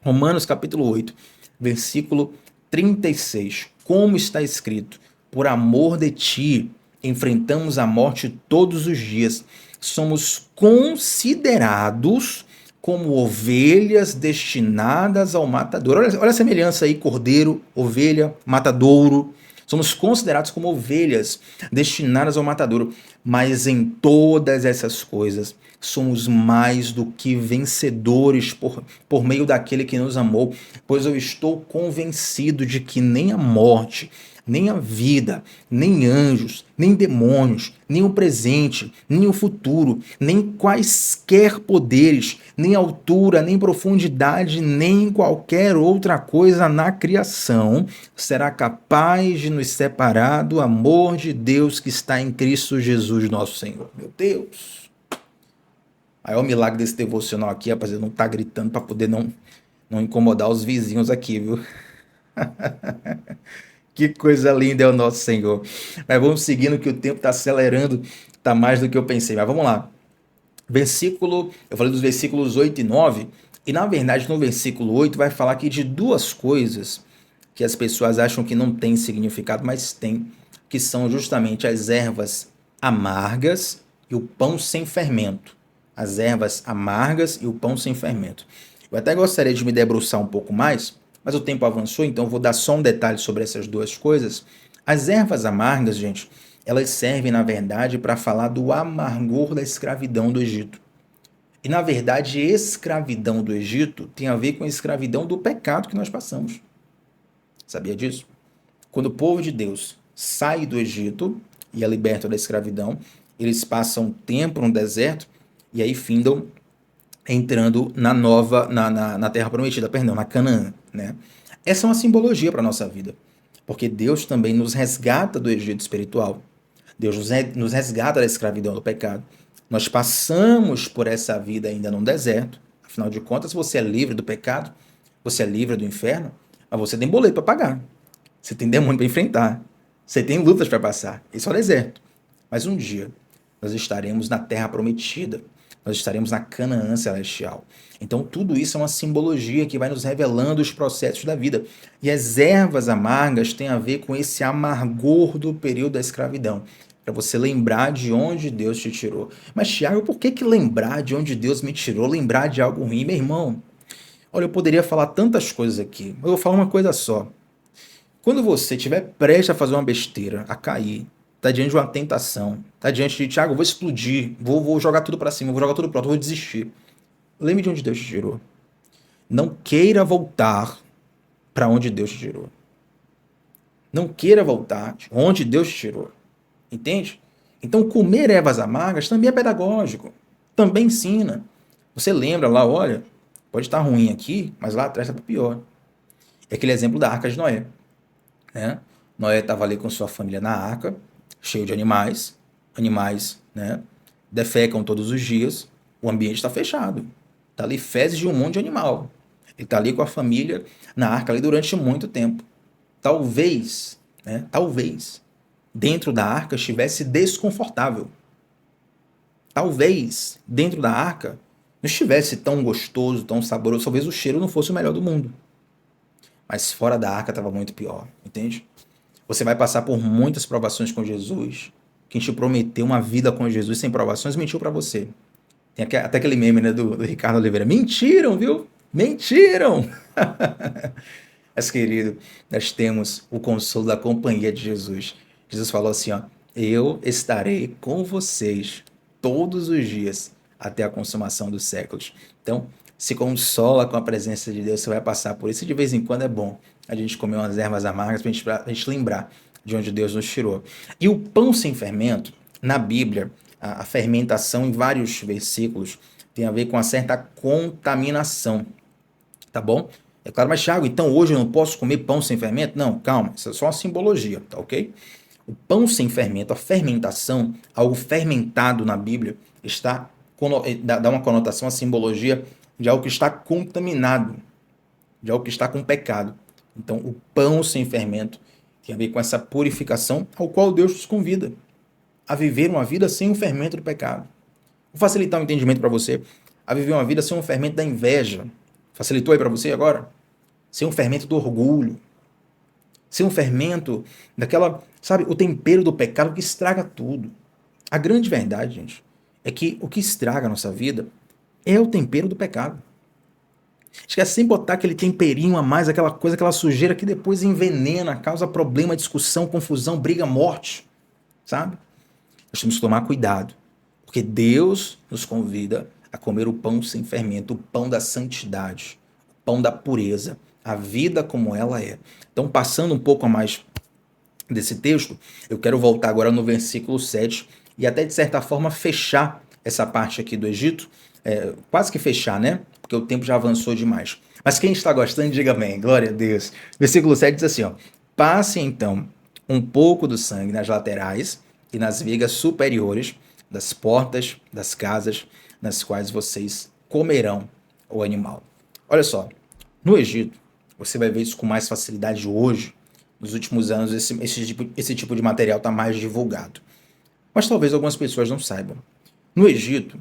Romanos capítulo 8, versículo 36. Como está escrito: por amor de ti, enfrentamos a morte todos os dias. Somos considerados como ovelhas destinadas ao matadouro. Olha a semelhança aí, cordeiro, ovelha, matadouro. Somos considerados como ovelhas destinadas ao matadouro, mas em todas essas coisas somos mais do que vencedores por meio daquele que nos amou, pois eu estou convencido de que nem a morte, nem a vida, nem anjos, nem demônios, nem o presente, nem o futuro, nem quaisquer poderes, nem altura, nem profundidade, nem qualquer outra coisa na criação será capaz de nos separar do amor de Deus que está em Cristo Jesus, nosso Senhor. Meu Deus! Aí é o milagre desse devocional aqui, rapaziada, não tá gritando para poder não incomodar os vizinhos aqui, viu? Que coisa linda é o nosso Senhor. Mas vamos seguindo que o tempo está acelerando, está mais do que eu pensei. Mas vamos lá. Eu falei dos versículos 8 e 9, e na verdade no versículo 8 vai falar aqui de duas coisas que as pessoas acham que não tem significado, mas tem, que são justamente as ervas amargas e o pão sem fermento. As ervas amargas e o pão sem fermento. Eu até gostaria de me debruçar um pouco mais, mas o tempo avançou, então eu vou dar só um detalhe sobre essas duas coisas. As ervas amargas, gente, elas servem, na verdade, para falar do amargor da escravidão do Egito. E, na verdade, escravidão do Egito tem a ver com a escravidão do pecado que nós passamos. Sabia disso? Quando o povo de Deus sai do Egito e é liberto da escravidão, eles passam um tempo no deserto e aí findam entrando na terra prometida, perdão, na Canaã, né? Essa é uma simbologia para a nossa vida, porque Deus também nos resgata do Egito espiritual. Deus nos resgata da escravidão do pecado. Nós passamos por essa vida ainda num deserto. Afinal de contas, você é livre do pecado, você é livre do inferno, mas você tem boleto para pagar. Você tem demônio para enfrentar. Você tem lutas para passar. Isso é o deserto. Mas um dia, nós estaremos na terra prometida, nós estaremos na Canaã celestial. Então tudo isso é uma simbologia que vai nos revelando os processos da vida. E as ervas amargas têm a ver com esse amargor do período da escravidão, para você lembrar de onde Deus te tirou. Mas Tiago, por que lembrar de onde Deus me tirou, lembrar de algo ruim? Meu irmão, olha, eu poderia falar tantas coisas aqui, mas eu vou falar uma coisa só. Quando você estiver prestes a fazer uma besteira, a cair, tá diante de uma tentação, tá diante de, Tiago, eu vou explodir, vou jogar tudo para cima, vou jogar tudo pronto, vou desistir. Lembre de onde Deus te tirou. Não queira voltar para onde Deus te tirou. Não queira voltar de onde Deus te tirou. Entende? Então, comer ervas amargas também é pedagógico. Também ensina. Você lembra lá, olha, pode estar ruim aqui, mas lá atrás está pior. É aquele exemplo da Arca de Noé. Né? Noé estava ali com sua família na arca, cheio de animais, né, defecam todos os dias, o ambiente está fechado, está ali fezes de um monte de animal, ele está ali com a família na arca ali durante muito tempo. Talvez, dentro da arca estivesse desconfortável, talvez dentro da arca não estivesse tão gostoso, tão saboroso, talvez o cheiro não fosse o melhor do mundo. Mas fora da arca estava muito pior, entende? Você vai passar por muitas provações com Jesus. Quem te prometeu uma vida com Jesus sem provações mentiu para você. Tem até aquele meme, né, do Ricardo Oliveira. Mentiram, viu? Mentiram! Mas, querido, nós temos o consolo da companhia de Jesus. Jesus falou assim, ó, eu estarei com vocês todos os dias até a consumação dos séculos. Então, se consola com a presença de Deus, você vai passar por isso. E de vez em quando é bom a gente comer umas ervas amargas para a gente lembrar de onde Deus nos tirou. E o pão sem fermento, na Bíblia, a fermentação em vários versículos tem a ver com uma certa contaminação, tá bom? É claro, mas Thiago, então hoje eu não posso comer pão sem fermento? Não, calma, isso é só uma simbologia, tá ok? O pão sem fermento, a fermentação, algo fermentado na Bíblia, dá uma conotação, a simbologia de algo que está contaminado, de algo que está com pecado. Então, o pão sem fermento tem a ver com essa purificação ao qual Deus nos convida a viver uma vida sem o fermento do pecado. Vou facilitar o entendimento para você, a viver uma vida sem o fermento da inveja. Facilitou aí para você agora? Sem o fermento do orgulho. Sem o fermento daquela, sabe, o tempero do pecado que estraga tudo. A grande verdade, gente, é que o que estraga a nossa vida é o tempero do pecado. A gente quer sempre botar aquele temperinho a mais, aquela coisa, aquela sujeira que depois envenena, causa problema, discussão, confusão, briga, morte, sabe? Nós temos que tomar cuidado, porque Deus nos convida a comer o pão sem fermento, o pão da santidade, o pão da pureza, a vida como ela é. Então, passando um pouco a mais desse texto, eu quero voltar agora no versículo 7 e até, de certa forma, fechar essa parte aqui do Egito, quase que fechar, né? Porque o tempo já avançou demais. Mas quem está gostando, diga amém. Glória a Deus. Versículo 7 diz assim, ó, passe então um pouco do sangue nas laterais e nas vigas superiores das portas das casas nas quais vocês comerão o animal. Olha só, no Egito, você vai ver isso com mais facilidade hoje. Nos últimos anos, esse tipo de material está mais divulgado. Mas talvez algumas pessoas não saibam. No Egito,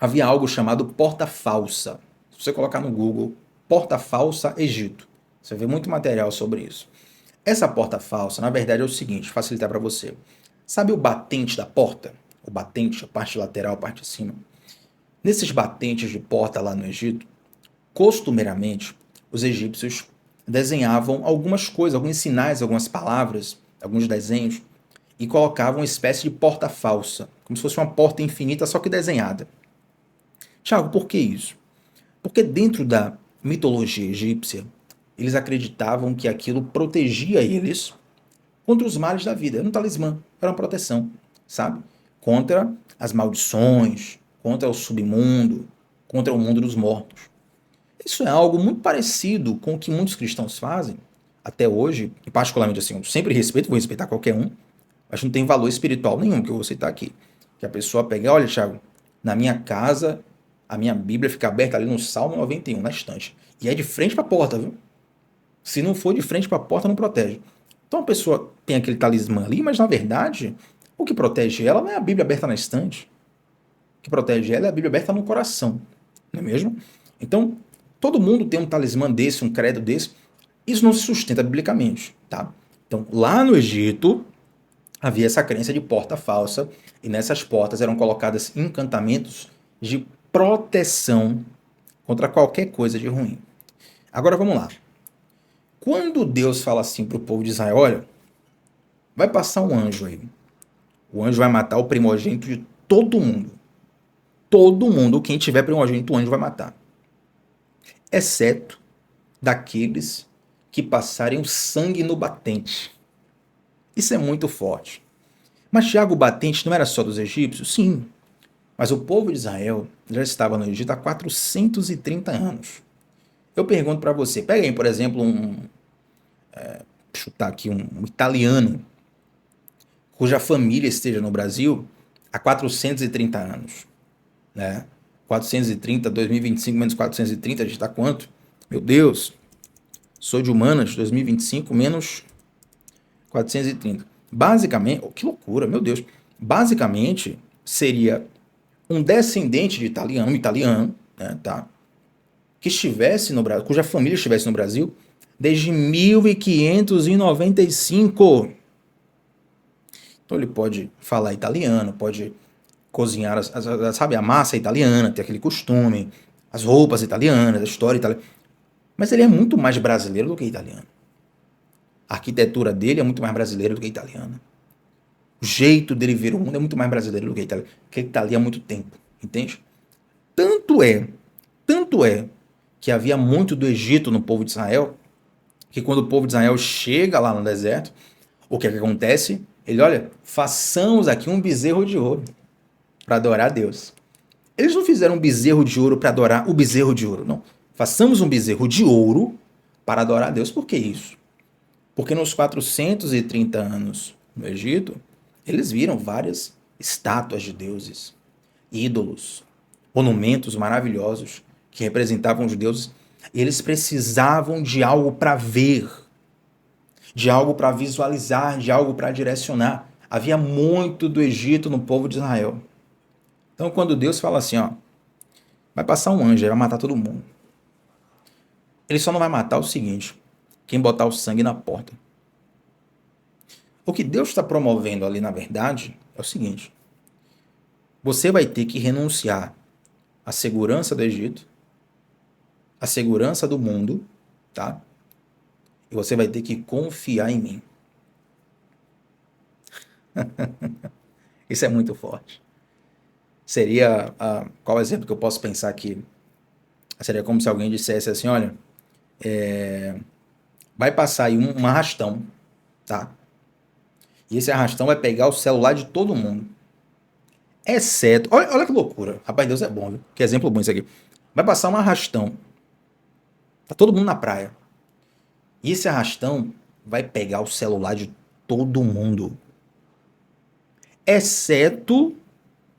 havia algo chamado porta falsa. Se você colocar no Google, porta falsa Egito, você vê muito material sobre isso. Essa porta falsa, na verdade, é o seguinte, facilitar para você. Sabe o batente da porta? O batente, a parte lateral, a parte de cima. Nesses batentes de porta lá no Egito, costumeiramente, os egípcios desenhavam algumas coisas, alguns sinais, algumas palavras, alguns desenhos, e colocavam uma espécie de porta falsa, como se fosse uma porta infinita, só que desenhada. Tiago, por que isso? Porque dentro da mitologia egípcia, eles acreditavam que aquilo protegia eles contra os males da vida. Era um talismã, era uma proteção, sabe? Contra as maldições, contra o submundo, contra o mundo dos mortos. Isso é algo muito parecido com o que muitos cristãos fazem até hoje, e particularmente assim, eu sempre respeito, vou respeitar qualquer um, mas não tem valor espiritual nenhum que eu vou citar aqui. Que a pessoa pega, olha, Thiago, na minha casa, a minha Bíblia fica aberta ali no Salmo 91, na estante. E é de frente para a porta, viu? Se não for de frente para a porta, não protege. Então a pessoa tem aquele talismã ali, mas na verdade, O que protege ela não é a Bíblia aberta na estante. O que protege ela é a Bíblia aberta no coração. Não é mesmo? Então, todo mundo tem um talismã desse, um credo desse. Isso não se sustenta biblicamente, tá? Então, lá no Egito, havia essa crença de porta falsa, e nessas portas eram colocados encantamentos de proteção contra qualquer coisa de ruim. Agora vamos lá. Quando Deus fala assim para o povo de Israel, olha, vai passar um anjo aí. O anjo vai matar o primogênito de todo mundo. Todo mundo, quem tiver primogênito, o anjo vai matar. Exceto daqueles que passarem o sangue no batente. Isso é muito forte. Mas Tiago, o batente não era só dos egípcios? Sim. Mas o povo de Israel já estava no Egito há 430 anos. Eu pergunto para você, pega aí, por exemplo, chutar aqui, um italiano cuja família esteja no Brasil há 430 anos, né? 430, 2025 menos 430, a gente dá quanto? Meu Deus, sou de humanas, 2025 menos 430. Basicamente, oh, que loucura, meu Deus. Basicamente, seria um descendente de italiano, né, tá? Que estivesse no Brasil, cuja família estivesse no Brasil desde 1595. Então ele pode falar italiano, pode cozinhar, sabe, a massa italiana, ter aquele costume, as roupas italianas, a história italiana. Mas ele é muito mais brasileiro do que italiano. A arquitetura dele é muito mais brasileira do que italiana. O jeito dele ver o mundo é muito mais brasileiro do que italiano, porque ele está ali há muito tempo, entende? Tanto é que havia muito do Egito no povo de Israel, que quando o povo de Israel chega lá no deserto, o que é que acontece? Ele, olha, façamos aqui um bezerro de ouro para adorar a Deus. Eles não fizeram um bezerro de ouro para adorar o bezerro de ouro, não. Façamos um bezerro de ouro para adorar a Deus. Por que isso? Porque nos 430 anos no Egito, eles viram várias estátuas de deuses, ídolos, monumentos maravilhosos que representavam os deuses. E eles precisavam de algo para ver, de algo para visualizar, de algo para direcionar. Havia muito do Egito no povo de Israel. Então, quando Deus fala assim, ó, vai passar um anjo, ele vai matar todo mundo. Ele só não vai matar o seguinte, quem botar o sangue na porta. O que Deus está promovendo ali, na verdade, é o seguinte, você vai ter que renunciar à segurança do Egito, à segurança do mundo, tá? E você vai ter que confiar em mim. Isso é muito forte. Seria, qual exemplo que eu posso pensar aqui? Seria como se alguém dissesse assim, olha, vai passar aí um arrastão, tá? E esse arrastão vai pegar o celular de todo mundo. Exceto, olha que loucura. Rapaz, Deus é bom, viu? Que exemplo bom isso aqui. Vai passar um arrastão. Tá todo mundo na praia. E esse arrastão vai pegar o celular de todo mundo. Exceto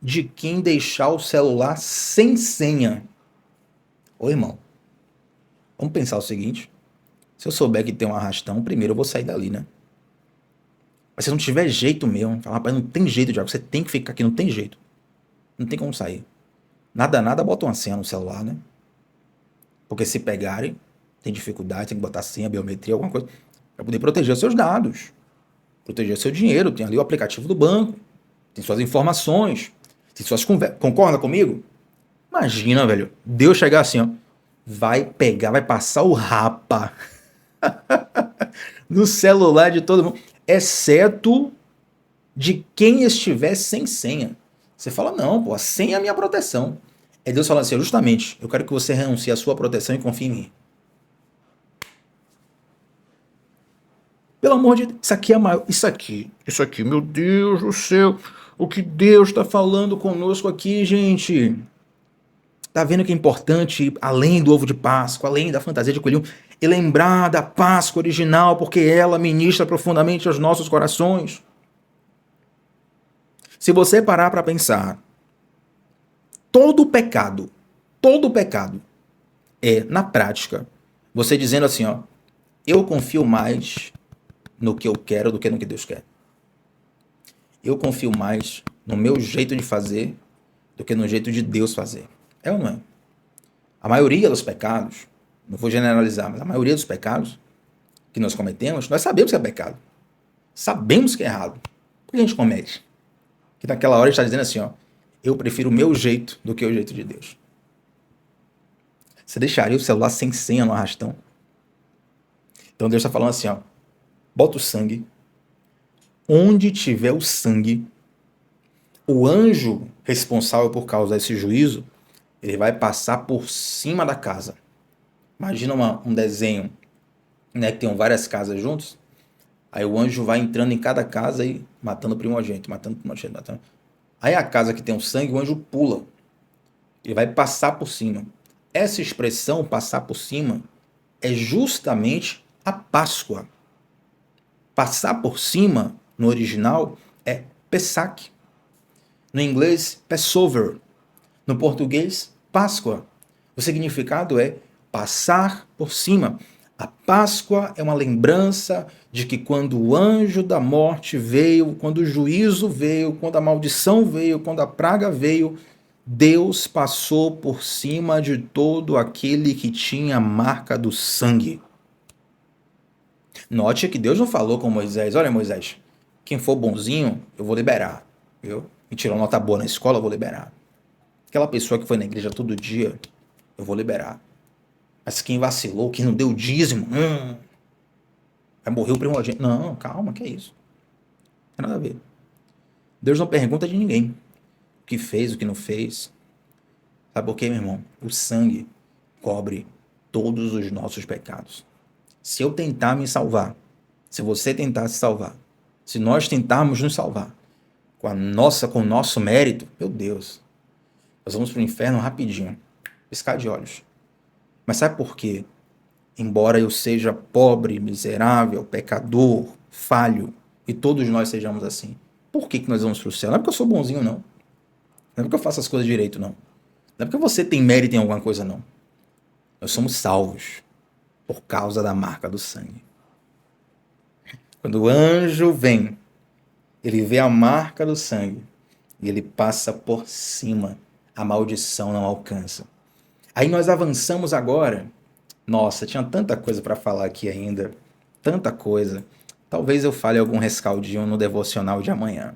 de quem deixar o celular sem senha. Ô irmão, vamos pensar o seguinte. Se eu souber que tem um arrastão, primeiro eu vou sair dali, né? Mas se não tiver jeito mesmo, fala, rapaz, não tem jeito, Diago, você tem que ficar aqui, não tem jeito. Não tem como sair. Nada, bota uma senha no celular, né? Porque se pegarem, tem dificuldade, tem que botar senha, biometria, alguma coisa, para poder proteger os seus dados, proteger o seu dinheiro. Tem ali o aplicativo do banco, tem suas informações, tem suas conversas. Concorda comigo? Imagina, velho, Deus chegar assim, ó, vai pegar, vai passar o rapa no celular de todo mundo, exceto de quem estiver sem senha. Você fala, não, pô, a senha é a minha proteção. É Deus falando assim, justamente, eu quero que você renuncie à sua proteção e confie em mim. Pelo amor de Deus, isso aqui é maior. Isso aqui, meu Deus do céu. O que Deus está falando conosco aqui, gente? Tá vendo que é importante, além do ovo de Páscoa, além da fantasia de coelhinho, e lembrar da Páscoa original, porque ela ministra profundamente aos nossos corações. Se você parar para pensar, todo pecado é, na prática, você dizendo assim, ó, eu confio mais no que eu quero do que no que Deus quer. Eu confio mais no meu jeito de fazer do que no jeito de Deus fazer. É ou não é? A maioria dos pecados, não vou generalizar, mas a maioria dos pecados que nós cometemos, nós sabemos que é pecado. Sabemos que é errado. Por que a gente comete? Que naquela hora a gente está dizendo assim, ó, eu prefiro o meu jeito do que o jeito de Deus. Você deixaria o celular sem senha no arrastão? Então Deus está falando assim, ó, bota o sangue. Onde tiver o sangue, o anjo responsável por causar esse juízo, ele vai passar por cima da casa. Imagina um desenho, né, que tem várias casas juntos. Aí o anjo vai entrando em cada casa e matando o primogênito, matando o primogênito, matando. Aí a casa que tem o sangue, o anjo pula. Ele vai passar por cima. Essa expressão, passar por cima, é justamente a Páscoa. Passar por cima, no original, é Pesach. No inglês, Passover. No português, Páscoa. O significado é passar por cima. A Páscoa é uma lembrança de que quando o anjo da morte veio, quando o juízo veio, quando a maldição veio, quando a praga veio, Deus passou por cima de todo aquele que tinha a marca do sangue. Note que Deus não falou com Moisés, olha Moisés, quem for bonzinho, eu vou liberar, viu? E tirou nota boa na escola, eu vou liberar. Aquela pessoa que foi na igreja todo dia, eu vou liberar. Mas quem vacilou, quem não deu dízimo, vai morrer o primogênito. Não, calma, que é isso? Não tem nada a ver. Deus não pergunta de ninguém o que fez, o que não fez. Sabe por quê, meu irmão? O sangue cobre todos os nossos pecados. Se eu tentar me salvar, se você tentar se salvar, se nós tentarmos nos salvar com o nosso mérito, meu Deus, nós vamos para o inferno rapidinho, piscar de olhos. Mas sabe por quê? Embora eu seja pobre, miserável, pecador, falho, e todos nós sejamos assim, por que nós vamos para o céu? Não é porque eu sou bonzinho, não. Não é porque eu faço as coisas direito, não. Não é porque você tem mérito em alguma coisa, não. Nós somos salvos por causa da marca do sangue. Quando o anjo vem, ele vê a marca do sangue e ele passa por cima. A maldição não alcança. Aí nós avançamos agora. Nossa, tinha tanta coisa para falar aqui ainda. Tanta coisa. Talvez eu fale algum rescaldinho no devocional de amanhã.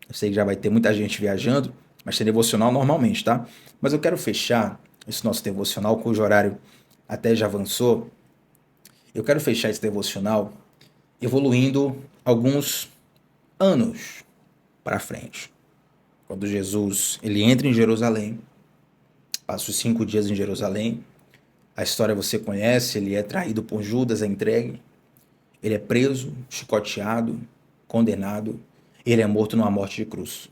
Eu sei que já vai ter muita gente viajando, mas tem devocional normalmente, tá? Mas eu quero fechar esse nosso devocional, cujo horário até já avançou. Eu quero fechar esse devocional evoluindo alguns anos para frente. Quando Jesus ele entra em Jerusalém, passa os 5 dias em Jerusalém, a história você conhece, ele é traído por Judas, é entregue, ele é preso, chicoteado, condenado, ele é morto numa morte de cruz.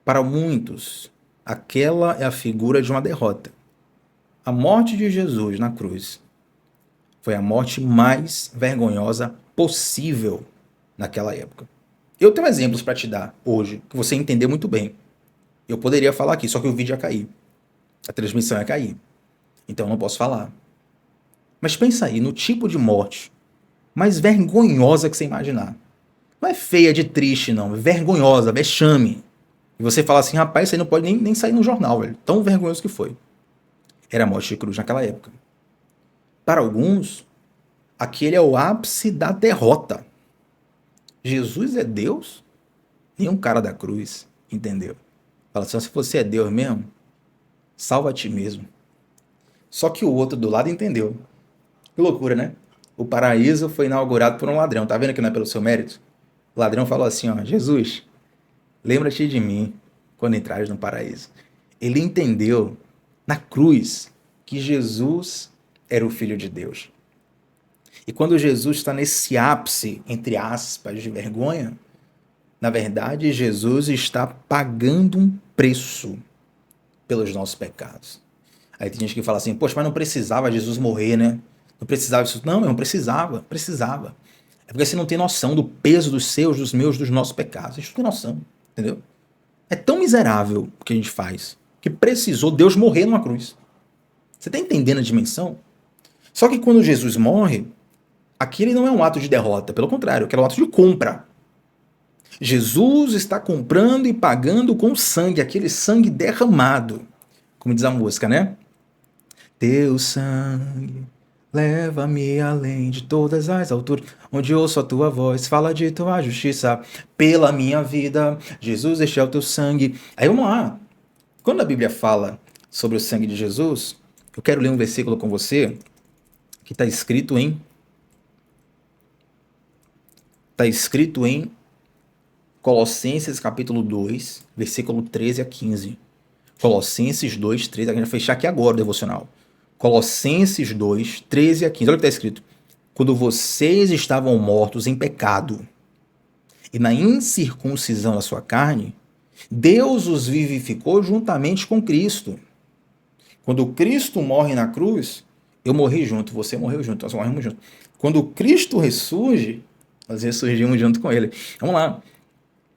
Para muitos, aquela é a figura de uma derrota. A morte de Jesus na cruz foi a morte mais vergonhosa possível naquela época. Eu tenho exemplos para te dar hoje, que você entender muito bem. Eu poderia falar aqui, só que o vídeo ia cair. A transmissão ia cair. Então eu não posso falar. Mas pensa aí no tipo de morte mais vergonhosa que você imaginar. Não é feia de triste, não. É vergonhosa, vexame. E você fala assim, rapaz, isso aí não pode nem sair no jornal, velho. Tão vergonhoso que foi. Era a morte de cruz naquela época. Para alguns, aquele é o ápice da derrota. Jesus é Deus? Nenhum cara da cruz entendeu. Fala assim, se você é Deus mesmo, salva a ti mesmo. Só que o outro do lado entendeu. Que loucura, né? O paraíso foi inaugurado por um ladrão. Tá vendo que não é pelo seu mérito? O ladrão falou assim, ó, Jesus, lembra-te de mim quando entrares no paraíso. Ele entendeu na cruz que Jesus era o Filho de Deus. E quando Jesus está nesse ápice, entre aspas, de vergonha, na verdade, Jesus está pagando um preço pelos nossos pecados. Aí tem gente que fala assim, poxa, mas não precisava Jesus morrer, né? Não precisava isso. Não, não precisava, precisava. É porque você não tem noção do peso dos seus, dos meus, dos nossos pecados. A gente não tem noção, entendeu? É tão miserável o que a gente faz, que precisou Deus morrer numa cruz. Você está entendendo a dimensão? Só que quando Jesus morre, aquele não é um ato de derrota, pelo contrário, aquele é um ato de compra. Jesus está comprando e pagando com sangue, aquele sangue derramado. Como diz a música, né? Teu sangue leva-me além de todas as alturas, onde ouço a tua voz, fala de tua justiça pela minha vida. Jesus, este é o teu sangue. Aí vamos lá. Quando a Bíblia fala sobre o sangue de Jesus, eu quero ler um versículo com você que está escrito em Colossenses capítulo 2, versículo 13 a 15. Colossenses 2, 13, a gente vai fechar aqui agora o devocional. Colossenses 2, 13 a 15. Olha o que está escrito. Quando vocês estavam mortos em pecado e na incircuncisão da sua carne, Deus os vivificou juntamente com Cristo. Quando Cristo morre na cruz, eu morri junto, você morreu junto, nós morremos juntos. Quando Cristo ressurge, nós ressurgimos junto com ele. Vamos lá.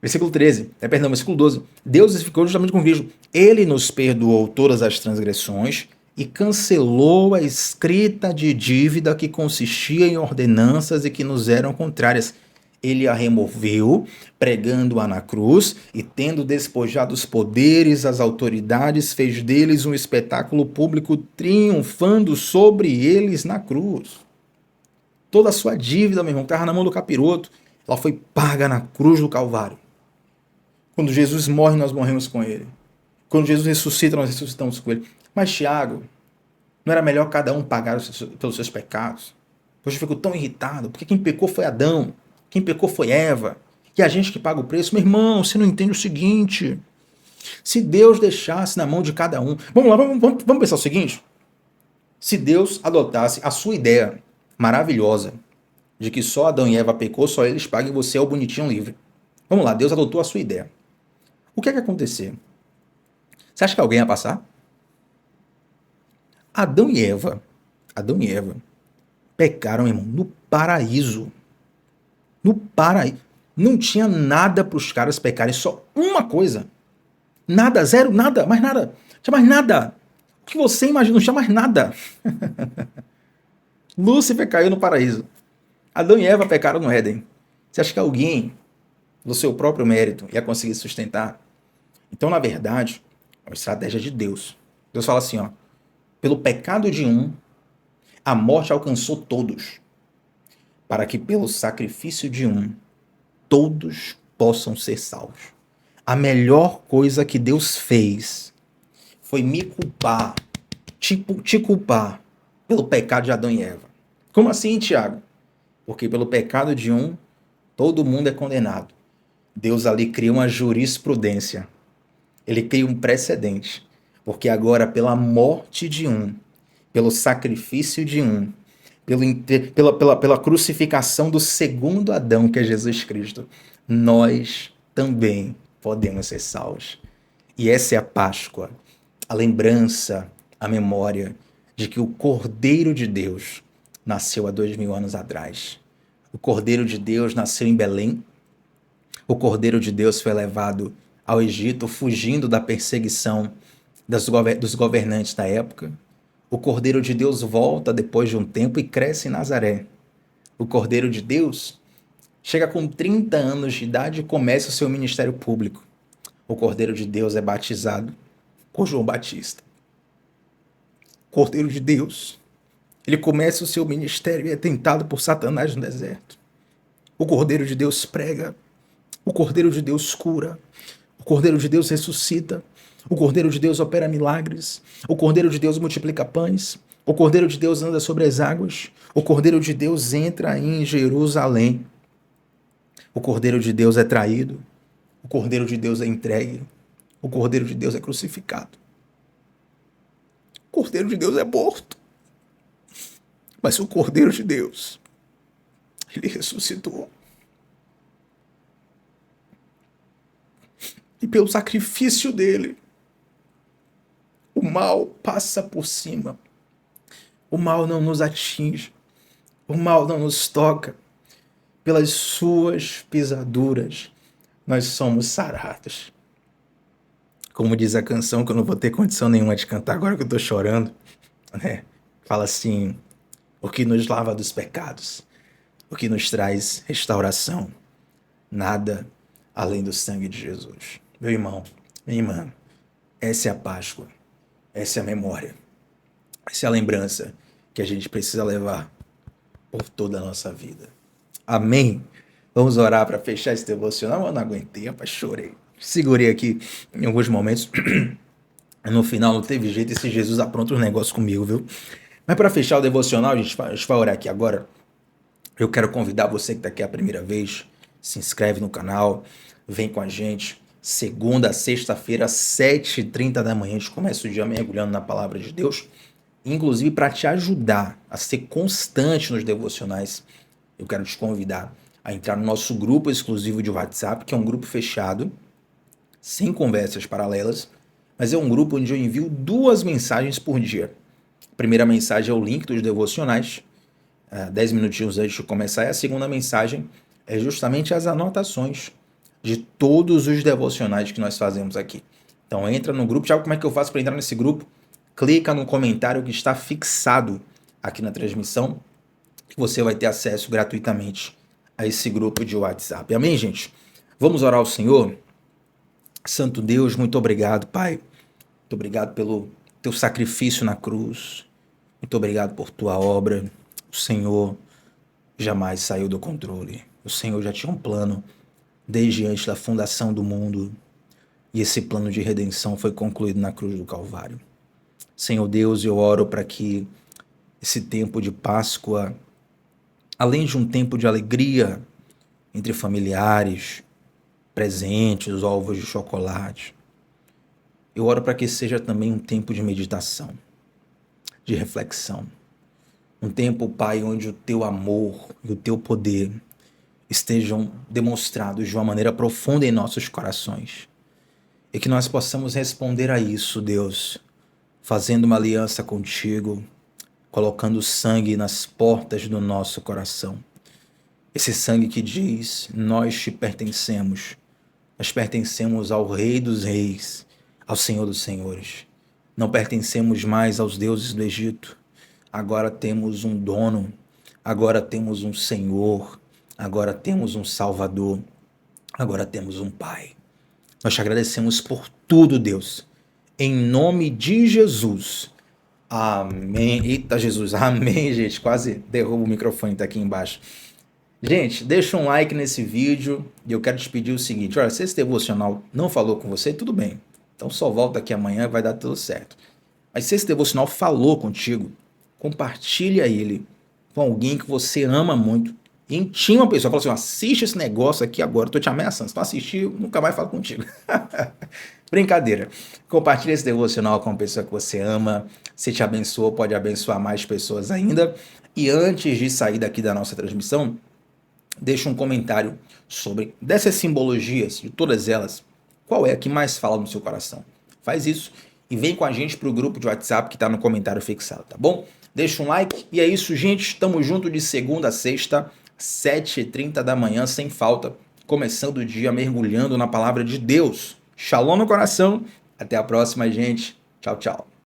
Versículo 13, versículo 12. Deus ficou justamente com Cristo. Ele nos perdoou todas as transgressões e cancelou a escrita de dívida que consistia em ordenanças e que nos eram contrárias. Ele a removeu, pregando-a na cruz, e tendo despojado os poderes, as autoridades, fez deles um espetáculo público, triunfando sobre eles na cruz. Toda a sua dívida, meu irmão, estava na mão do capiroto. Ela foi paga na cruz do Calvário. Quando Jesus morre, nós morremos com ele. Quando Jesus ressuscita, nós ressuscitamos com ele. Mas, Tiago, não era melhor cada um pagar pelos seus pecados? Hoje eu fico tão irritado, porque quem pecou foi Adão, quem pecou foi Eva, e a gente que paga o preço. Meu irmão, você não entende o seguinte: se Deus deixasse na mão de cada um... Vamos lá, vamos pensar o seguinte: se Deus adotasse a sua ideia maravilhosa de que só Adão e Eva pecou, só eles pagam e você é o bonitinho livre. Vamos lá, Deus adotou a sua ideia. O que é que ia acontecer? Você acha que alguém ia passar? Adão e Eva pecaram, irmão, no paraíso. No paraíso. Não tinha nada para os caras pecarem, só uma coisa. Nada, zero, nada, mais nada. Não tinha mais nada. O que você imagina? Não tinha mais nada. Lúcifer caiu no paraíso. Adão e Eva pecaram no Éden. Você acha que alguém, do seu próprio mérito, ia conseguir sustentar? Então, na verdade, é uma estratégia de Deus. Deus fala assim, ó: pelo pecado de um, a morte alcançou todos, para que pelo sacrifício de um, todos possam ser salvos. A melhor coisa que Deus fez foi me culpar, te culpar pelo pecado de Adão e Eva. Como assim, Tiago? Porque pelo pecado de um, todo mundo é condenado. Deus ali cria uma jurisprudência. Ele cria um precedente. Porque agora, pela morte de um, pelo sacrifício de um, pela crucificação do segundo Adão, que é Jesus Cristo, nós também podemos ser salvos. E essa é a Páscoa, a lembrança, a memória de que o Cordeiro de Deus nasceu há 2000 anos atrás. O Cordeiro de Deus nasceu em Belém. O Cordeiro de Deus foi levado ao Egito, fugindo da perseguição dos governantes da época. O Cordeiro de Deus volta depois de um tempo e cresce em Nazaré. O Cordeiro de Deus chega com 30 anos de idade e começa o seu ministério público. O Cordeiro de Deus é batizado por João Batista. O Cordeiro de Deus, ele começa o seu ministério e é tentado por Satanás no deserto. O Cordeiro de Deus prega. O Cordeiro de Deus cura. O Cordeiro de Deus ressuscita. O Cordeiro de Deus opera milagres. O Cordeiro de Deus multiplica pães. O Cordeiro de Deus anda sobre as águas. O Cordeiro de Deus entra em Jerusalém. O Cordeiro de Deus é traído. O Cordeiro de Deus é entregue. O Cordeiro de Deus é crucificado. O Cordeiro de Deus é morto. Mas o Cordeiro de Deus, ele ressuscitou. E pelo sacrifício dele, o mal passa por cima. O mal não nos atinge. O mal não nos toca. Pelas suas pisaduras, nós somos sarados. Como diz a canção, que eu não vou ter condição nenhuma de cantar agora que eu estou chorando, né? Fala assim: o que nos lava dos pecados, o que nos traz restauração, nada além do sangue de Jesus. Meu irmão, minha irmã, essa é a Páscoa, essa é a memória, essa é a lembrança que a gente precisa levar por toda a nossa vida. Amém? Vamos orar para fechar esse devocional. Eu não aguentei, rapaz, chorei. Segurei aqui em alguns momentos. No final não teve jeito, esse Jesus apronta um negócio comigo, viu? Mas para fechar o devocional, a gente vai orar aqui agora. Eu quero convidar você que está aqui a primeira vez, se inscreve no canal, vem com a gente. Segunda a sexta-feira, 7h30 da manhã, a gente começa o dia mergulhando na palavra de Deus. Inclusive, para te ajudar a ser constante nos devocionais, eu quero te convidar a entrar no nosso grupo exclusivo de WhatsApp, que é um grupo fechado, sem conversas paralelas, mas é um grupo onde eu envio 2 mensagens por dia. A primeira mensagem é o link dos devocionais, 10 minutinhos antes de começar, e a segunda mensagem é justamente as anotações de todos os devocionais que nós fazemos aqui. Então entra no grupo. Já como é que eu faço para entrar nesse grupo? Clica no comentário que está fixado aqui na transmissão, que você vai ter acesso gratuitamente a esse grupo de WhatsApp. Amém, gente? Vamos orar ao Senhor? Santo Deus, muito obrigado, Pai. Muito obrigado pelo teu sacrifício na cruz. Muito obrigado por tua obra. O Senhor jamais saiu do controle. O Senhor já tinha um plano desde antes da fundação do mundo. E esse plano de redenção foi concluído na cruz do Calvário. Senhor Deus, eu oro para que esse tempo de Páscoa, além de um tempo de alegria entre familiares, presentes, ovos de chocolate, eu oro para que seja também um tempo de meditação, de reflexão. Um tempo, Pai, onde o teu amor e o teu poder estejam demonstrados de uma maneira profunda em nossos corações. E que nós possamos responder a isso, Deus, fazendo uma aliança contigo, colocando sangue nas portas do nosso coração. Esse sangue que diz, nós te pertencemos. Nós pertencemos ao Rei dos Reis, ao Senhor dos Senhores. Não pertencemos mais aos deuses do Egito. Agora temos um dono, agora temos um Senhor, agora temos um Salvador, agora temos um Pai. Nós te agradecemos por tudo, Deus. Em nome de Jesus. Amém. Eita, Jesus. Amém, gente. Quase derrubo o microfone, tá aqui embaixo. Gente, deixa um like nesse vídeo e eu quero te pedir o seguinte. Olha, se esse devocional não falou com você, tudo bem. Então só volta aqui amanhã e vai dar tudo certo. Mas se esse devocional falou contigo, compartilha ele com alguém que você ama muito. E intima uma pessoa. Fala assim, assiste esse negócio aqui agora. Eu tô te ameaçando. Se tu assistir, eu nunca mais falo contigo. Brincadeira. Compartilha esse devocional com uma pessoa que você ama. Se te abençoou, pode abençoar mais pessoas ainda. E antes de sair daqui da nossa transmissão, deixa um comentário sobre dessas simbologias, de todas elas, qual é a que mais fala no seu coração. Faz isso e vem com a gente pro grupo de WhatsApp que tá no comentário fixado, tá bom? Deixa um like e é isso, gente. Tamo junto de segunda a sexta, 7h30 da manhã, sem falta, começando o dia mergulhando na palavra de Deus. Shalom no coração. Até a próxima, gente. Tchau, tchau.